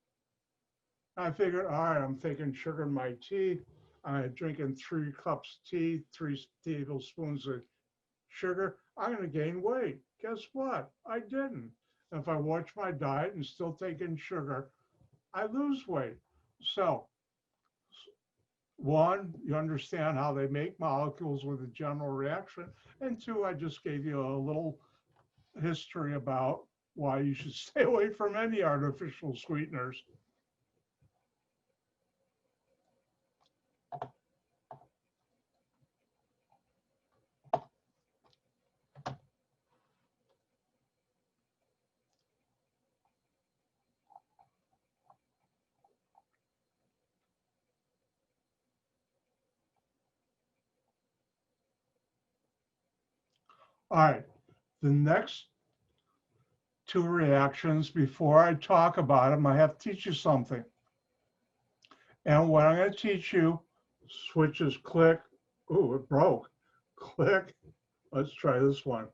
I figured, all right, I'm taking sugar in my tea. I'm drinking 3 cups tea, 3 tablespoons of sugar. I'm going to gain weight. Guess what? I didn't. If I watch my diet and still take in sugar, I lose weight. So, one, you understand how they make molecules with a general reaction. And 2, I just gave you a little history about why you should stay away from any artificial sweeteners. All right, the next 2 reactions, before I talk about them, I have to teach you something. And what I'm going to teach you, switches click. Oh, it broke. Click. Let's try this one.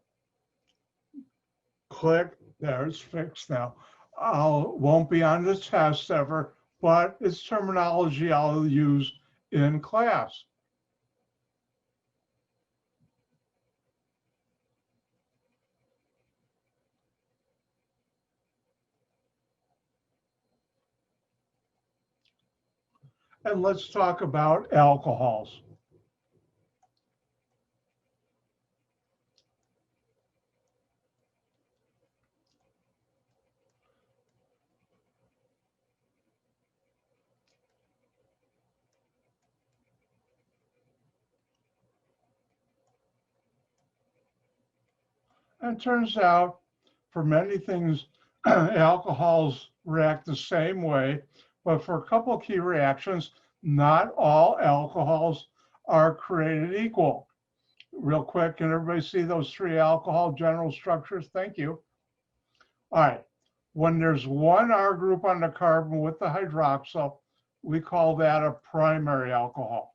Click. There, it's fixed now. Won't be on the test ever, but it's terminology I'll use in class. And let's talk about alcohols. And it turns out for many things, alcohols react the same way, but for a couple of key reactions, not all alcohols are created equal. Real quick, can everybody see those three alcohol general structures? Thank you. All right. When there's one R group on the carbon with the hydroxyl, we call that a primary alcohol.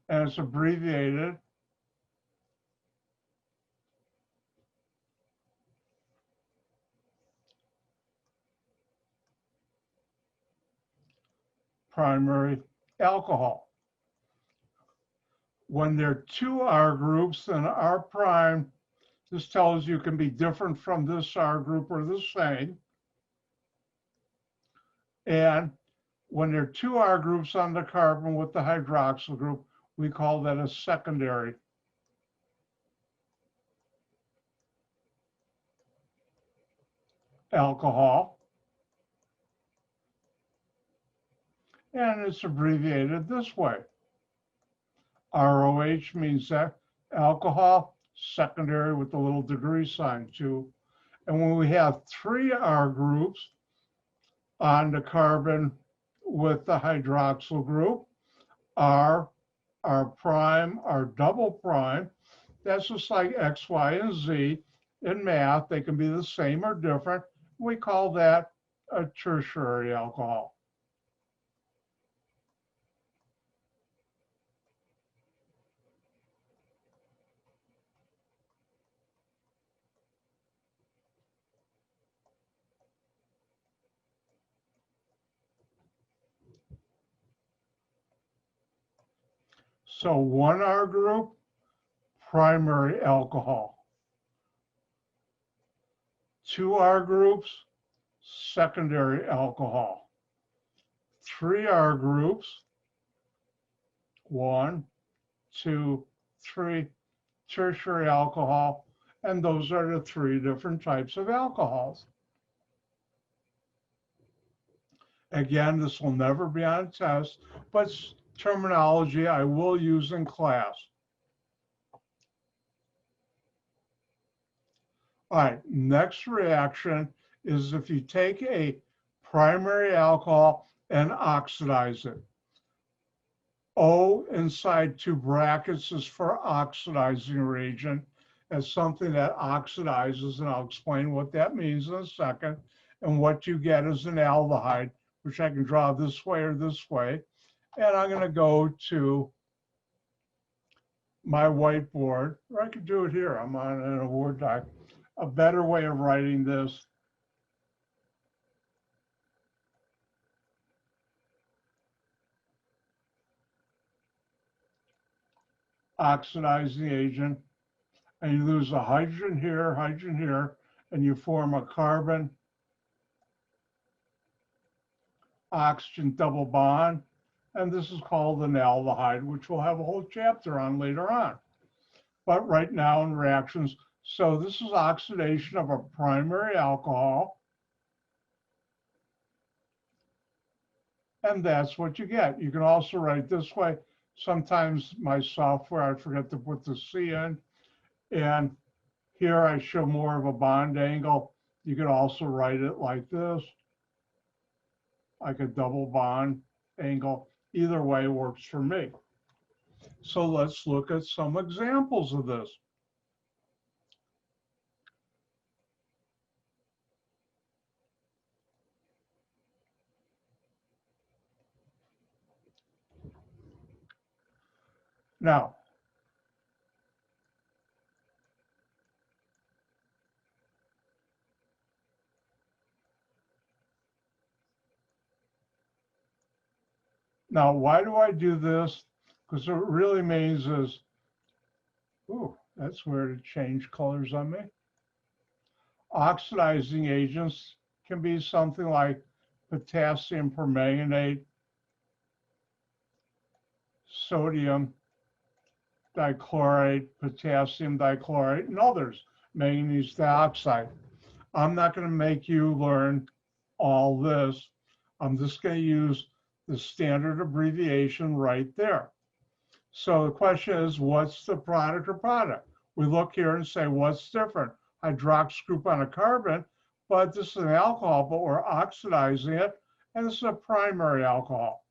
And it's abbreviated primary alcohol. When there are two R groups, then R prime, this tells you can be different from this R group or the same. And when there are two R groups on the carbon with the hydroxyl group, we call that a secondary alcohol. And it's abbreviated this way. ROH means that alcohol, secondary with the little degree sign too. And when we have three R groups on the carbon with the hydroxyl group, R prime, R double prime, that's just like X, Y, and Z. In math, they can be the same or different. We call that a tertiary alcohol. So one R group, primary alcohol. Two R groups, secondary alcohol. Three R groups, 1, 2, 3, tertiary alcohol, and those are the three different types of alcohols. Again, this will never be on a test, but it's terminology I will use in class. All right, next reaction is if you take a primary alcohol and oxidize it. O inside two brackets is for oxidizing reagent. As something that oxidizes, and I'll explain what that means in a second. And what you get is an aldehyde, which I can draw this way or this way. And I'm going to go to my whiteboard, or I could do it here. I'm on a Word doc. A better way of writing this. Oxidizing agent, and you lose a hydrogen here, and you form a carbon oxygen double bond, and this is called an aldehyde, which we'll have a whole chapter on later on. But right now in reactions, so this is oxidation of a primary alcohol, and that's what you get. You can also write this way. Sometimes my software, I forget to put the C in, and here I show more of a bond angle. You could also write it like this, like a double bond angle. Either way works for me. So let's look at some examples of this. Now, why do I do this? Because what it really means is, ooh, that's weird, it changed colors on me. Oxidizing agents can be something like potassium permanganate, sodium dichlorate, potassium dichlorate, and others, manganese dioxide. I'm not going to make you learn all this. I'm just going to use the standard abbreviation right there. So the question is, what's the product or product? We look here and say, what's different? Hydroxyl group on a carbon, but this is an alcohol, but we're oxidizing it, and this is a primary alcohol.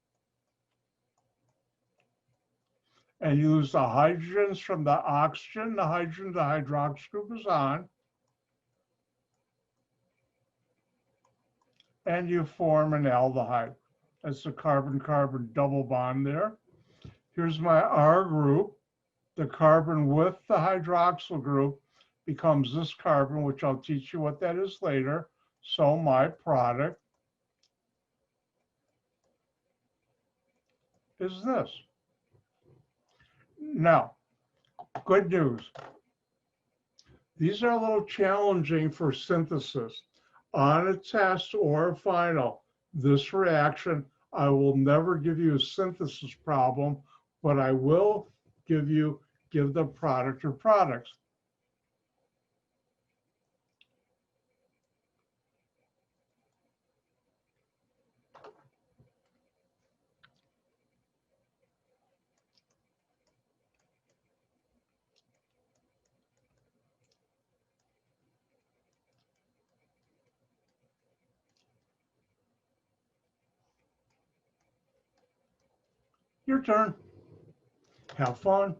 And you lose the hydrogens from the oxygen, the hydrogen, the hydroxyl group is on, and you form an aldehyde. That's a carbon-carbon double bond there. Here's my R group. The carbon with the hydroxyl group becomes this carbon, which I'll teach you what that is later. So my product is this. Now, good news. These are a little challenging for synthesis. On a test or a final, this reaction, I will never give you a synthesis problem, but I will give the product or products. Your turn. Have fun.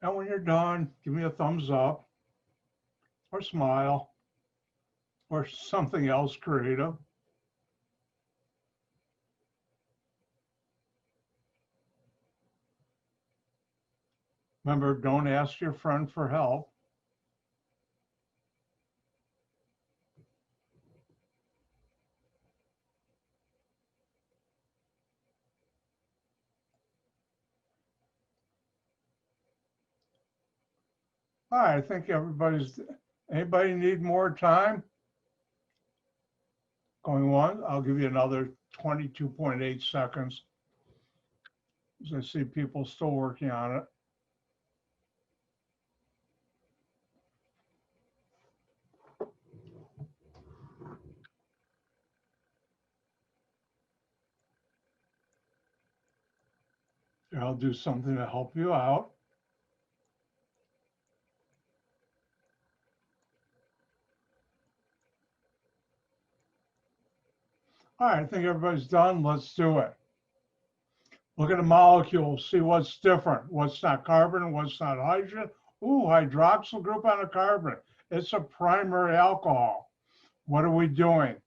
And when you're done, give me a thumbs up or smile or something else creative. Remember, don't ask your friend for help. All right, I think anybody need more time? Going on, I'll give you another 22.8 seconds. As I see people still working on it. I'll do something to help you out. All right, I think everybody's done. Let's do it. Look at the molecules, see what's different, what's not carbon, what's not hydrogen. Ooh, hydroxyl group on a carbon. It's a primary alcohol. What are we doing?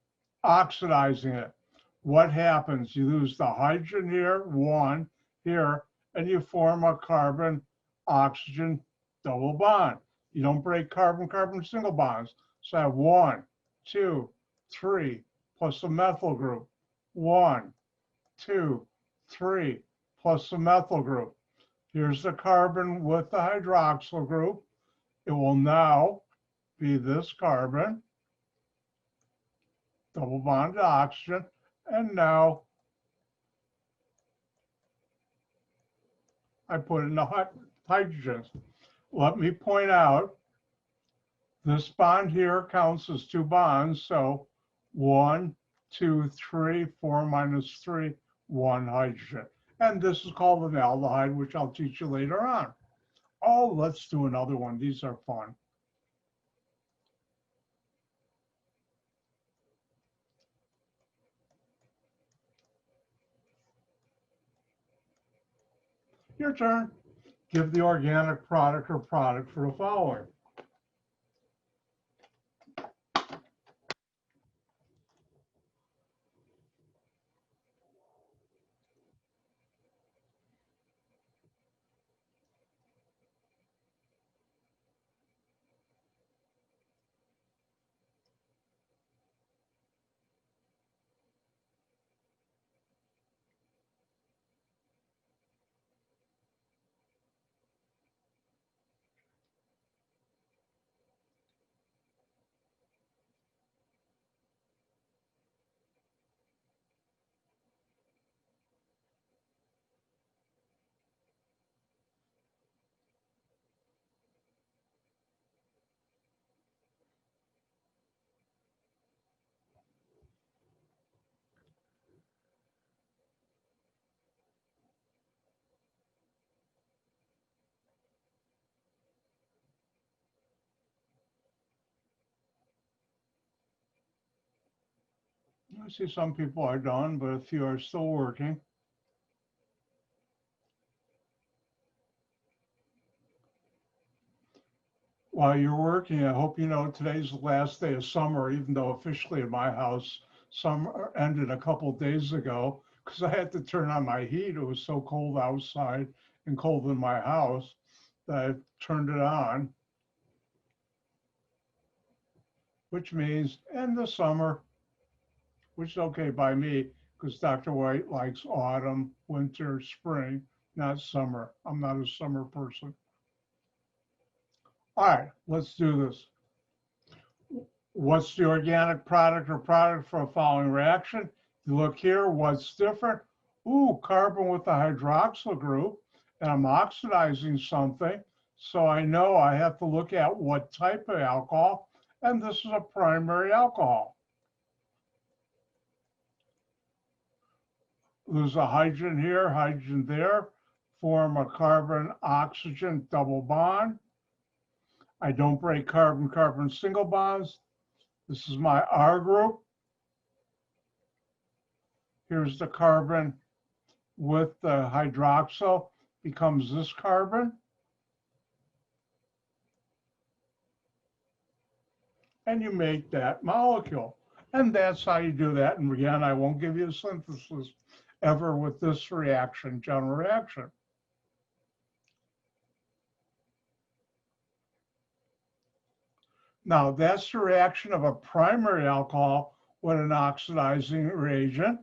Oxidizing it. What happens? You lose the hydrogen here, one here, and you form a carbon-oxygen double bond. You don't break carbon-carbon single bonds. So I have 1, 2, 3, plus a methyl group. 1, 2, 3, plus the methyl group. Here's the carbon with the hydroxyl group. It will now be this carbon, double bond to oxygen, and now I put in the hydrogens. Let me point out, this bond here counts as 2 bonds, so 1, 2, 3, 4 minus 3, 1 hydrogen. And this is called an aldehyde, which I'll teach you later on. Oh, let's do another one. These are fun. Your turn. Give the organic product or product for the following. I see some people are done, but a few are still working. While you're working, I hope you know today's the last day of summer, even though officially in my house, summer ended a couple days ago because I had to turn on my heat. It was so cold outside and cold in my house that I turned it on, which means end of summer, which is okay by me because Dr. White likes autumn, winter, spring, not summer. I'm not a summer person. All right, let's do this. What's the organic product or product for a following reaction? You look here, what's different? Ooh, carbon with the hydroxyl group, and I'm oxidizing something. So I know I have to look at what type of alcohol, and this is a primary alcohol. There's a hydrogen here, hydrogen there, form a carbon-oxygen double bond. I don't break carbon-carbon single bonds. This is my R group. Here's the carbon with the hydroxyl, becomes this carbon. And you make that molecule. And that's how you do that. And again, I won't give you a synthesis ever with this reaction, general reaction. Now, that's the reaction of a primary alcohol with an oxidizing reagent.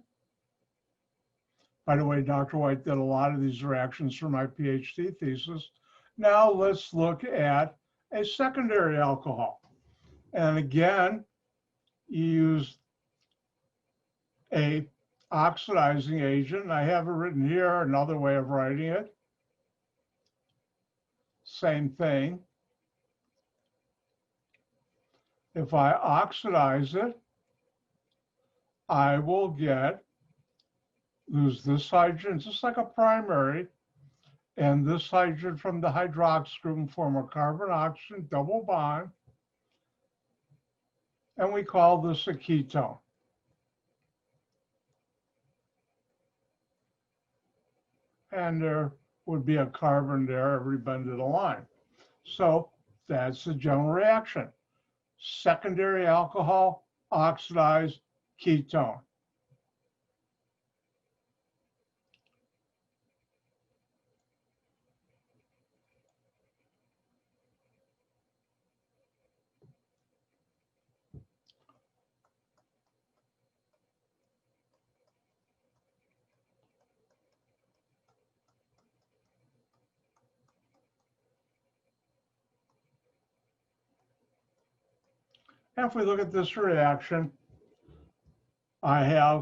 By the way, Dr. White did a lot of these reactions for my PhD thesis. Now let's look at a secondary alcohol. And again, you use a oxidizing agent. And I have it written here, another way of writing it. Same thing. If I oxidize it, I will lose this hydrogen, just like a primary, and this hydrogen from the hydroxyl group and form a carbon-oxygen double bond, and we call this a ketone. And there would be a carbon there every bend of the line. So that's the general reaction. Secondary alcohol, oxidized, ketone. And if we look at this reaction, I have,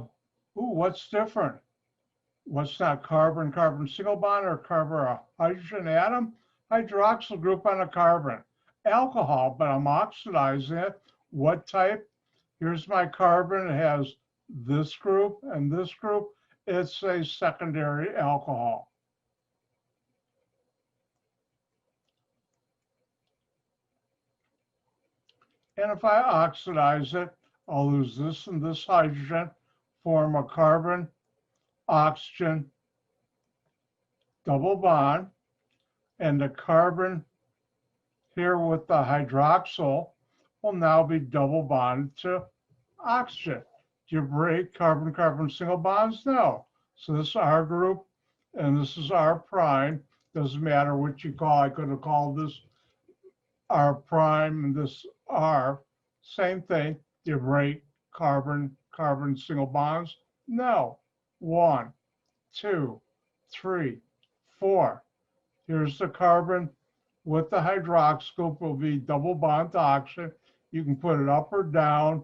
ooh, what's different? What's not carbon-carbon single bond or carbon hydrogen atom? Hydroxyl group on a carbon. Alcohol, but I'm oxidizing it. What type? Here's my carbon. It has this group and this group. It's a secondary alcohol. And if I oxidize it, I'll lose this and this hydrogen, form a carbon, oxygen, double bond, and the carbon here with the hydroxyl will now be double bonded to oxygen. Do you break carbon-carbon single bonds? No. So this is R group, and this is R prime. Doesn't matter what you call. I could have called this R prime and this R. Same thing. Do you break carbon-carbon single bonds? No. 1, 2, 3, 4. Here's the carbon with the hydroxyl will be double bond to oxygen. You can put it up or down.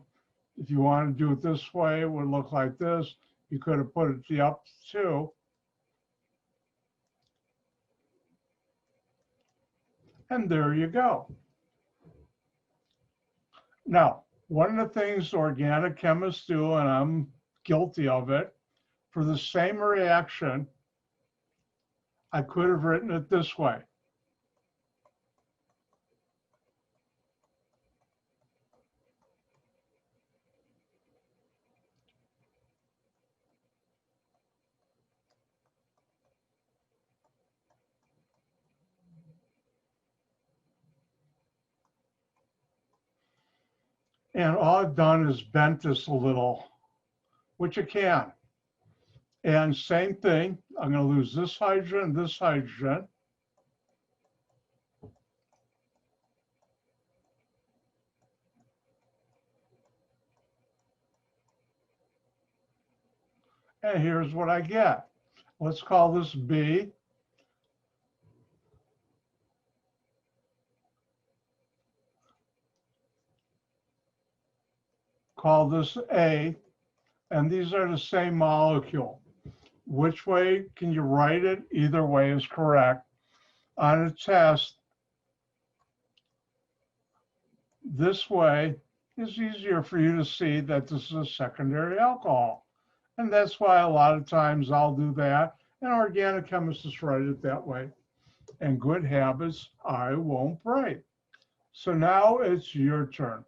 If you want to do it this way, it would look like this. You could have put it the up too. And there you go. Now, one of the things organic chemists do, and I'm guilty of it, for the same reaction, I could have written it this way. And all I've done is bent this a little, which you can. And same thing, I'm going to lose this hydrogen and this hydrogen. And here's what I get. Let's call this B. Call this A. And these are the same molecule. Which way can you write it? Either way is correct. On a test, this way is easier for you to see that this is a secondary alcohol. And that's why a lot of times I'll do that. And organic chemists write it that way. And good habits I won't break. So now it's your turn.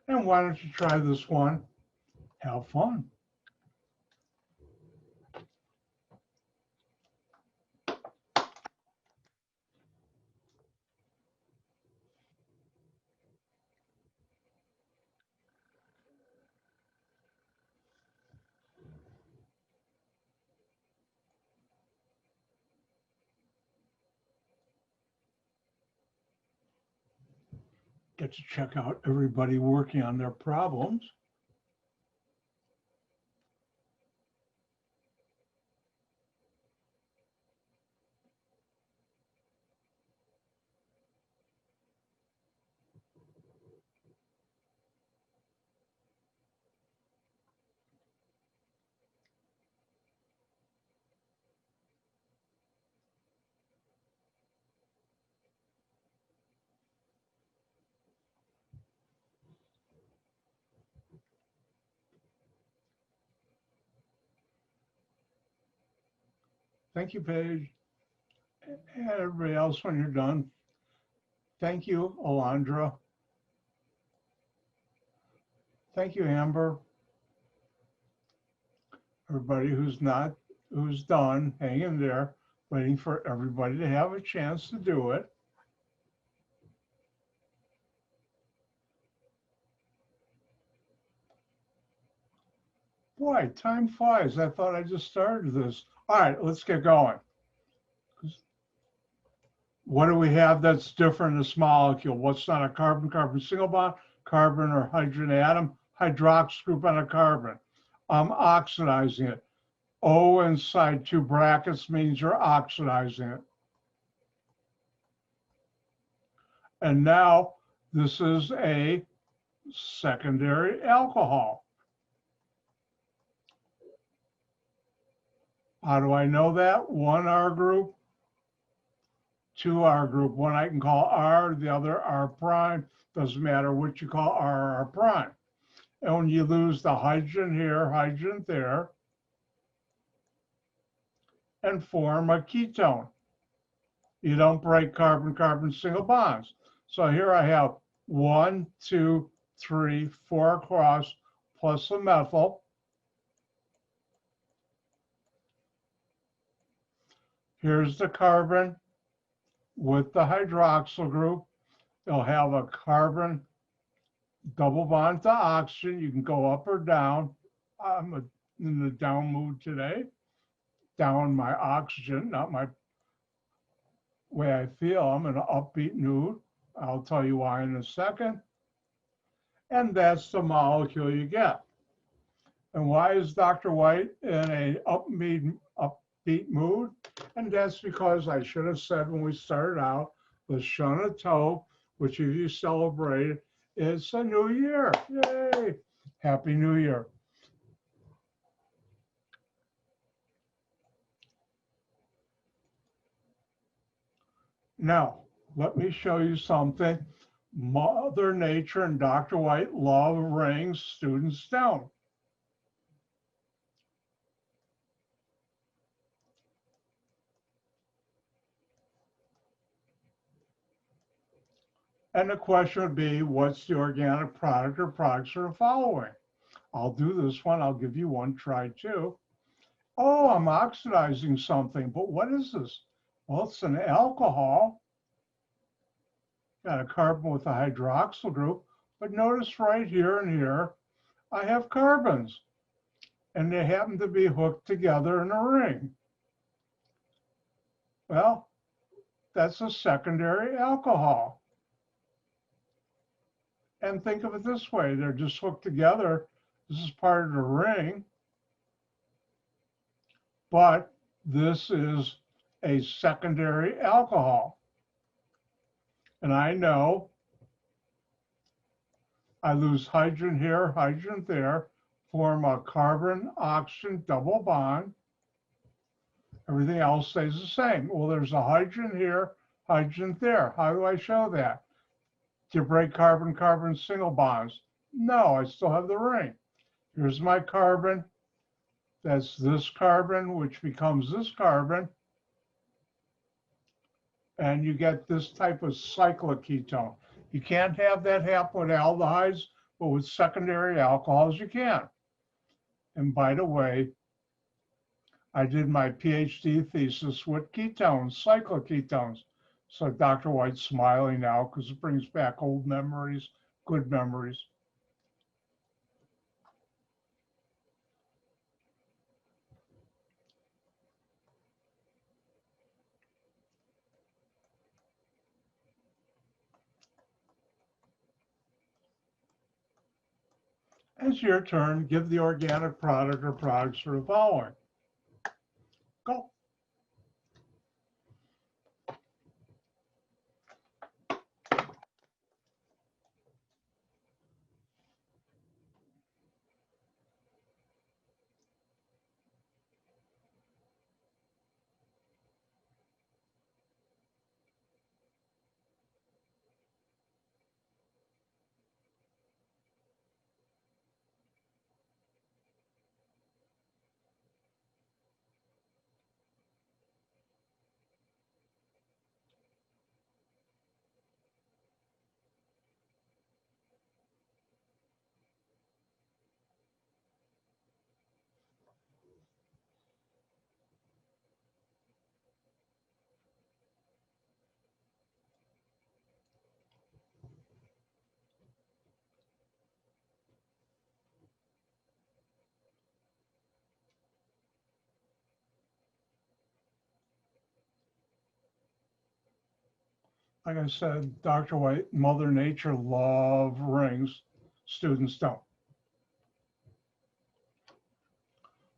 And why don't you try this one? Have fun. Get to check out everybody working on their problems. Thank you, Paige. And everybody else, when you're done. Thank you, Alondra. Thank you, Amber. Everybody who's done, hang in there, waiting for everybody to have a chance to do it. Boy, time flies. I thought I just started this. All right, let's get going. What do we have that's different in this molecule? What's not a carbon-carbon single bond, carbon or hydrogen atom, hydroxyl group on a carbon? I'm oxidizing it. O inside two brackets means you're oxidizing it. And now this is a secondary alcohol. How do I know that? One R group, two R group. One I can call R, the other R prime. Doesn't matter what you call R or R prime. And when you lose the hydrogen here, hydrogen there, and form a ketone. You don't break carbon-carbon single bonds. So here I have 1, 2, 3, 4 across plus a methyl. Here's the carbon with the hydroxyl group. It'll have a carbon double bond to oxygen. You can go up or down. I'm in the down mood today. Down my oxygen, not my way I feel. I'm in an upbeat mood. I'll tell you why in a second. And that's the molecule you get. And why is Dr. White in a upbeat mood? And that's because I should have said when we started out, the Shana Tov, which if you celebrate, it's a new year. Yay! Happy New Year. Now, let me show you something. Mother Nature and Dr. White love rings students down. And the question would be, what's the organic product or products are following? I'll do this one. I'll give you one try too. Oh, I'm oxidizing something, but what is this? Well, it's an alcohol. Got a carbon with a hydroxyl group, but notice right here and here, I have carbons, and they happen to be hooked together in a ring. Well, that's a secondary alcohol. And think of it this way, they're just hooked together. This is part of the ring, but this is a secondary alcohol. And I know I lose hydrogen here, hydrogen there, form a carbon-oxygen double bond. Everything else stays the same. Well, there's a hydrogen here, hydrogen there. How do I show that? Do you break carbon-carbon single bonds? No, I still have the ring. Here's my carbon. That's this carbon, which becomes this carbon. And you get this type of cyclic ketone. You can't have that happen with aldehydes, but with secondary alcohols, you can. And by the way, I did my PhD thesis with ketones, cyclic ketones. So Dr. White's smiling now because it brings back old memories, good memories. It's your turn. Give the organic product or products for the following. Go. Like I said, Dr. White, Mother Nature love rings. Students don't.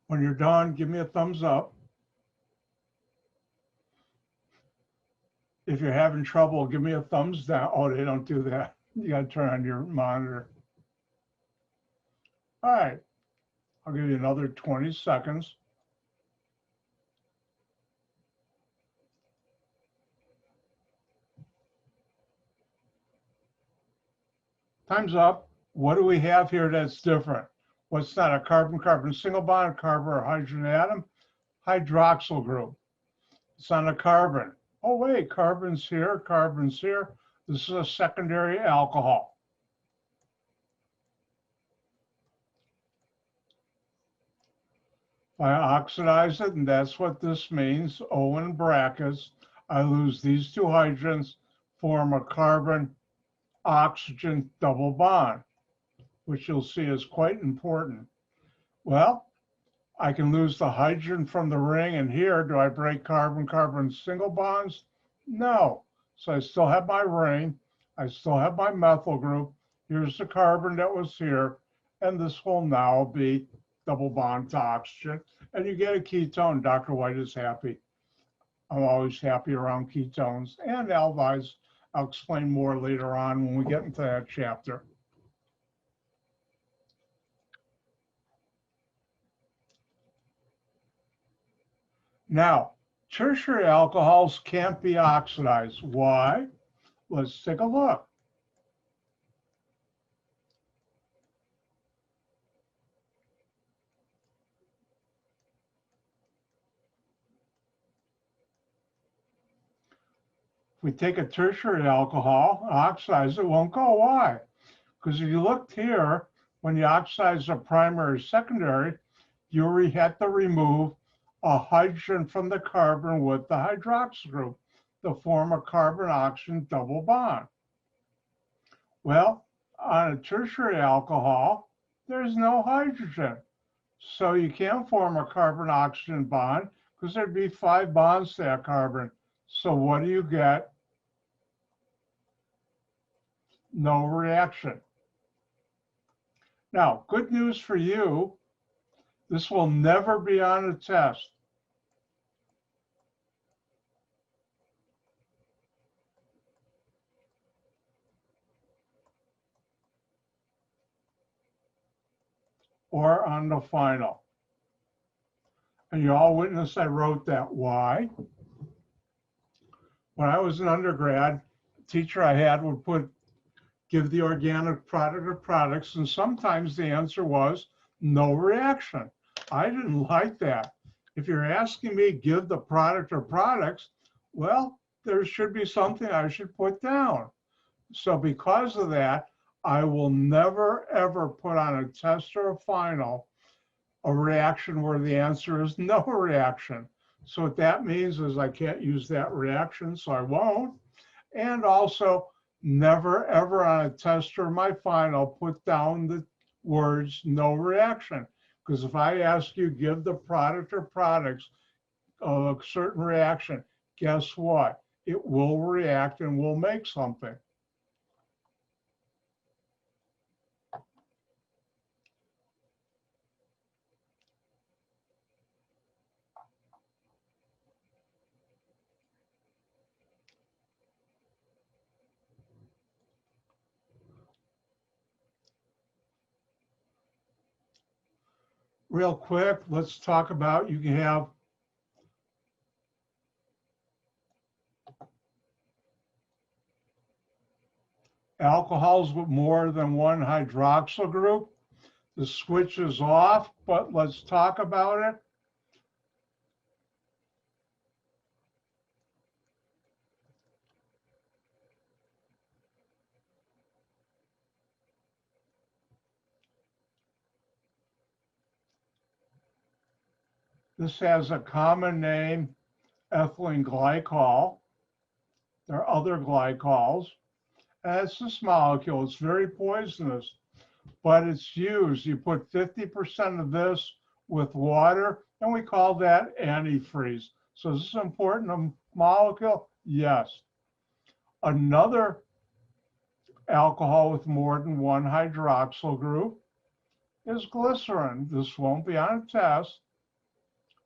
When you're done, give me a thumbs up. If you're having trouble, give me a thumbs down. Oh, they don't do that. You got to turn on your monitor. All right. I'll give you another 20 seconds. Time's up. What do we have here that's different? What's not a carbon-carbon single bond, carbon or hydrogen atom? Hydroxyl group. It's on a carbon. Oh wait, carbon's here, carbon's here. This is a secondary alcohol. I oxidize it, and that's what this means, O in brackets. I lose these two hydrogens, form a carbon-oxygen double bond, which you'll see is quite important. Well, I can lose the hydrogen from the ring, and here, do I break carbon-carbon single bonds? No. So I still have my ring, I still have my methyl group. Here's the carbon that was here, and this will now be double bond to oxygen, and you get a ketone. Dr. White is happy. I'm always happy around ketones and aldehydes. I'll explain more later on when we get into that chapter. Now, tertiary alcohols can't be oxidized. Why? Let's take a look. If we take a tertiary alcohol, oxidize it, won't go. Why? Because if you looked here, when you oxidize a primary or secondary, you had to remove a hydrogen from the carbon with the hydroxyl group to form a carbon-oxygen double bond. Well, on a tertiary alcohol, there's no hydrogen. So you can't form a carbon-oxygen bond because there'd be 5 bonds to that carbon. So what do you get? No reaction. Now, good news for you, this will never be on a test. Or on the final. And you all witness I wrote that. Why? When I was an undergrad, the teacher I had would give the organic product or products, and sometimes the answer was no reaction. I didn't like that. If you're asking me give the product or products, well, there should be something I should put down. So because of that, I will never ever put on a test or a final a reaction where the answer is no reaction. So what that means is I can't use that reaction, so I won't. And also, never ever on a test or my final put down the words no reaction. Because if I ask you give the product or products a certain reaction, guess what? It will react and will make something. Real quick, let's talk about, you can have alcohols with more than one hydroxyl group. The switch is off, but let's talk about it. This has a common name, ethylene glycol. There are other glycols. And it's this molecule. It's very poisonous, but it's used. You put 50% of this with water, and we call that antifreeze. So is this an important molecule? Yes. Another alcohol with more than one hydroxyl group is glycerin. This won't be on a test,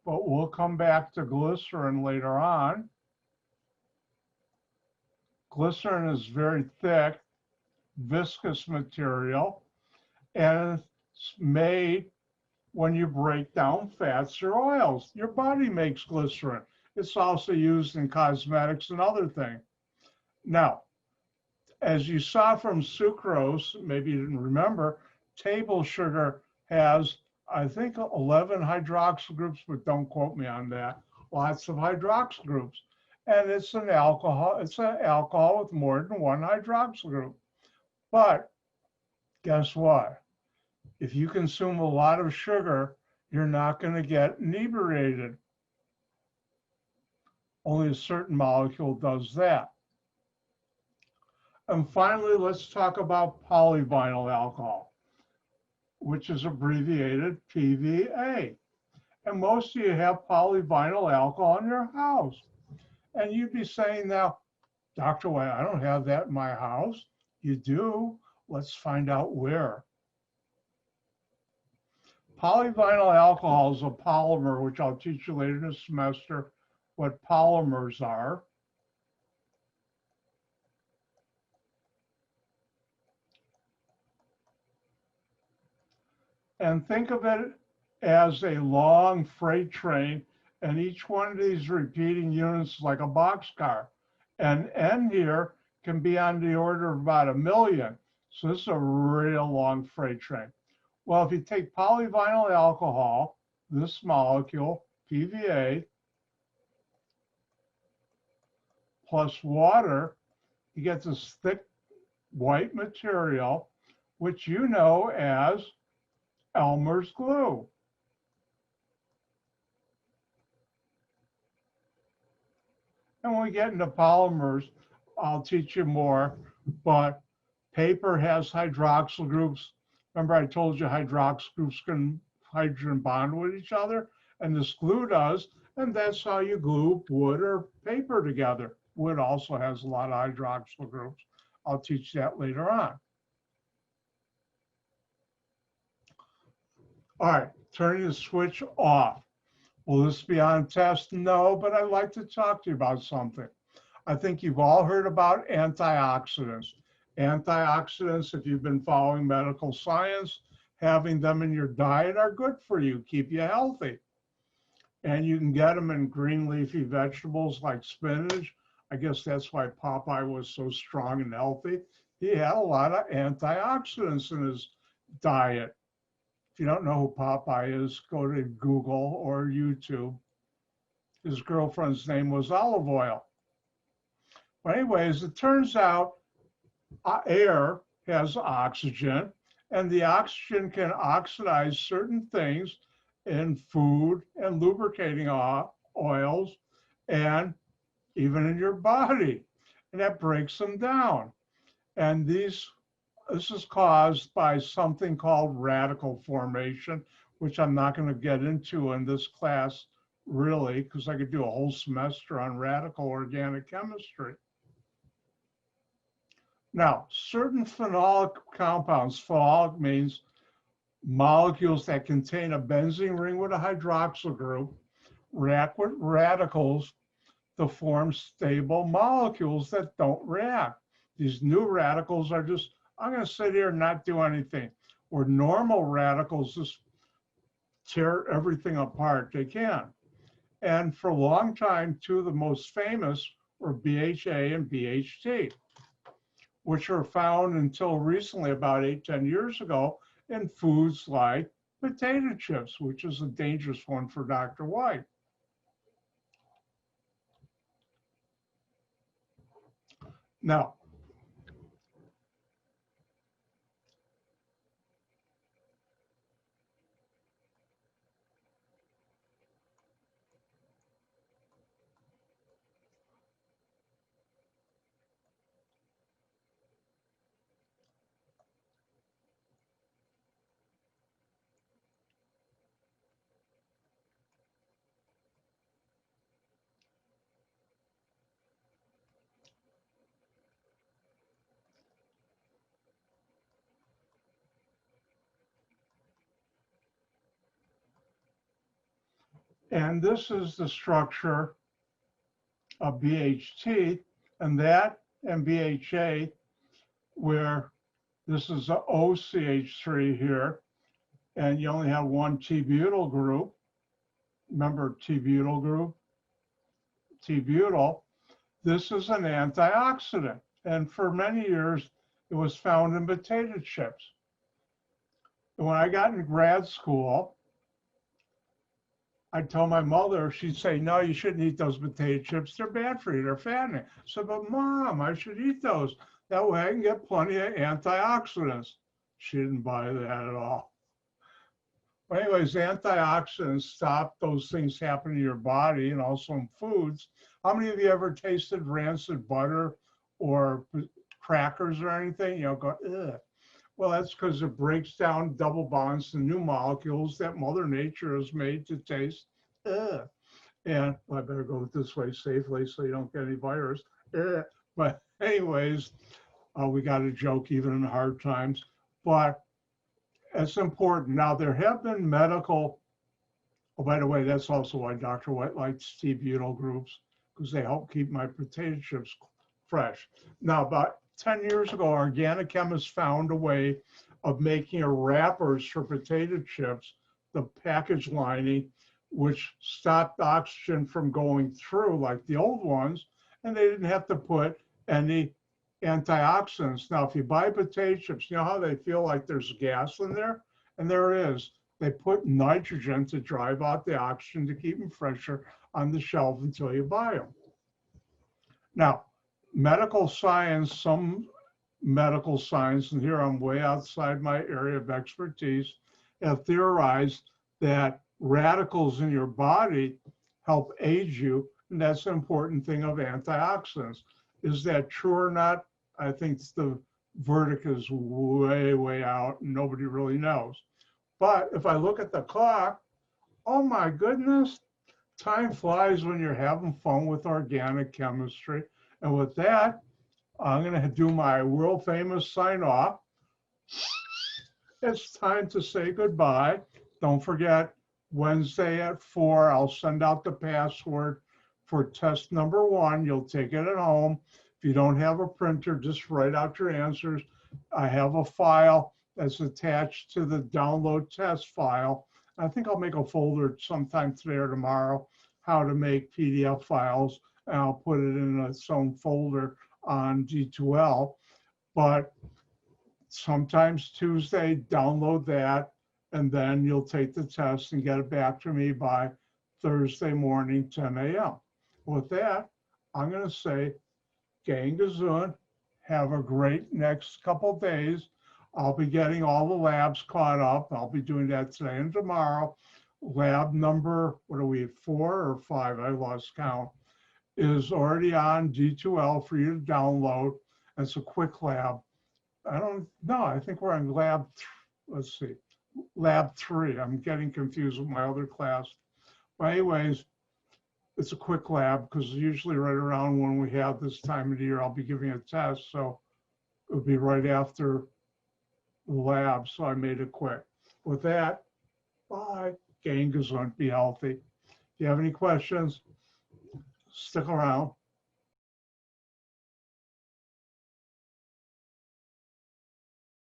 but we'll come back to glycerin later on. Glycerin is very thick, viscous material, and it's made when you break down fats or oils. Your body makes glycerin. It's also used in cosmetics and other things. Now, As you saw from sucrose, maybe you didn't remember, table sugar has, I think, 11 hydroxyl groups, but don't quote me on that. Lots of hydroxyl groups. And it's an alcohol with more than one hydroxyl group. But guess what? If you consume a lot of sugar, you're not going to get inebriated. Only a certain molecule does that. And finally, let's talk about polyvinyl alcohol, which is abbreviated PVA. And most of you have polyvinyl alcohol in your house. And you'd be saying now, Dr. White, I don't have that in my house. You do. Let's find out where. Polyvinyl alcohol is a polymer, which I'll teach you later in the semester what polymers are. And think of it as a long freight train, and each one of these repeating units is like a boxcar. And N here can be on the order of about 1 million. So this is a real long freight train. Well, if you take polyvinyl alcohol, this molecule, PVA, plus water, you get this thick white material, which you know as Elmer's glue. And when we get into polymers, I'll teach you more, but paper has hydroxyl groups. Remember I told you hydroxyl groups can hydrogen bond with each other, and this glue does, and that's how you glue wood or paper together. Wood also has a lot of hydroxyl groups. I'll teach that later on. All right, turning the switch off. Will this be on test? No, but I'd like to talk to you about something. I think you've all heard about antioxidants. Antioxidants, if you've been following medical science, having them in your diet are good for you, keep you healthy. And you can get them in green leafy vegetables like spinach. I guess that's why Popeye was so strong and healthy. He had a lot of antioxidants in his diet. If you don't know who Popeye is, go to Google or YouTube. His girlfriend's name was Olive Oil. But anyways, it turns out air has oxygen, and the oxygen can oxidize certain things in food and lubricating oils and even in your body, and that breaks them down. And this is caused by something called radical formation, which I'm not going to get into in this class really, because I could do a whole semester on radical organic chemistry. Now, certain phenolic compounds, phenolic means molecules that contain a benzene ring with a hydroxyl group, react with radicals to form stable molecules that don't react. These new radicals are just, I'm going to sit here and not do anything. Where normal radicals just tear everything apart, they can. And for a long time, two of the most famous were BHA and BHT, which were found until recently, about 8-10 years ago, in foods like potato chips, which is a dangerous one for Dr. White. Now, and this is the structure of BHT, and that and BHA, where this is a OCH3 here, and you only have one T-butyl group. Remember T-butyl group? T-butyl. This is an antioxidant. And for many years, it was found in potato chips. And when I got in grad school, I told my mother, she'd say, no, you shouldn't eat those potato chips. They're bad for you. They're fattening. I said, but Mom, I should eat those. That way I can get plenty of antioxidants. She didn't buy that at all. But anyways, antioxidants stop those things happening to your body and also in foods. How many of you ever tasted rancid butter or crackers or anything? You know, go, ugh. Well, that's because it breaks down double bonds to new molecules that Mother Nature has made to taste. Ugh. And well, I better go this way safely so you don't get any virus. Ugh. But anyways, we got a joke even in hard times. But it's important. Now, there have been medical, oh, by the way, that's also why Dr. White likes tea butyl groups, because they help keep my potato chips fresh. Now, about 10 years ago, organic chemists found a way of making wrappers for potato chips, the package lining, which stopped oxygen from going through like the old ones, and they didn't have to put any antioxidants. Now, if you buy potato chips, you know how they feel like there's gas in there? And there is. They put nitrogen to drive out the oxygen to keep them fresher on the shelf until you buy them. Now, medical science, some medical science, and here I'm way outside my area of expertise, have theorized that radicals in your body help aid you, and that's an important thing of antioxidants. Is that true or not? I think the verdict is way, way out, and nobody really knows. But if I look at the clock, oh my goodness, time flies when you're having fun with organic chemistry. And with that, I'm going to do my world famous sign off. It's time to say goodbye. Don't forget, Wednesday at 4, I'll send out the password for test number 1. You'll take it at home. If you don't have a printer, just write out your answers. I have a file that's attached to the download test file. I think I'll make a folder sometime today or tomorrow, how to make PDF files, and I'll put it in its own folder on D2L. But sometimes Tuesday, download that, and then you'll take the test and get it back to me by Thursday morning, 10 a.m. With that, I'm going to say, Gang gesund, have a great next couple of days. I'll be getting all the labs caught up. I'll be doing that today and tomorrow. Lab number, what are we, 4 or 5? I lost count. Is already on D2L for you to download. It's a quick lab. I don't know. I think we're on lab, let's see, lab 3. I'm getting confused with my other class. But anyways, it's a quick lab because usually right around when we have this time of the year, I'll be giving a test. So it'll be right after the lab. So I made it quick. With that, bye. Gang gesund, be healthy. If you have any questions, stick around.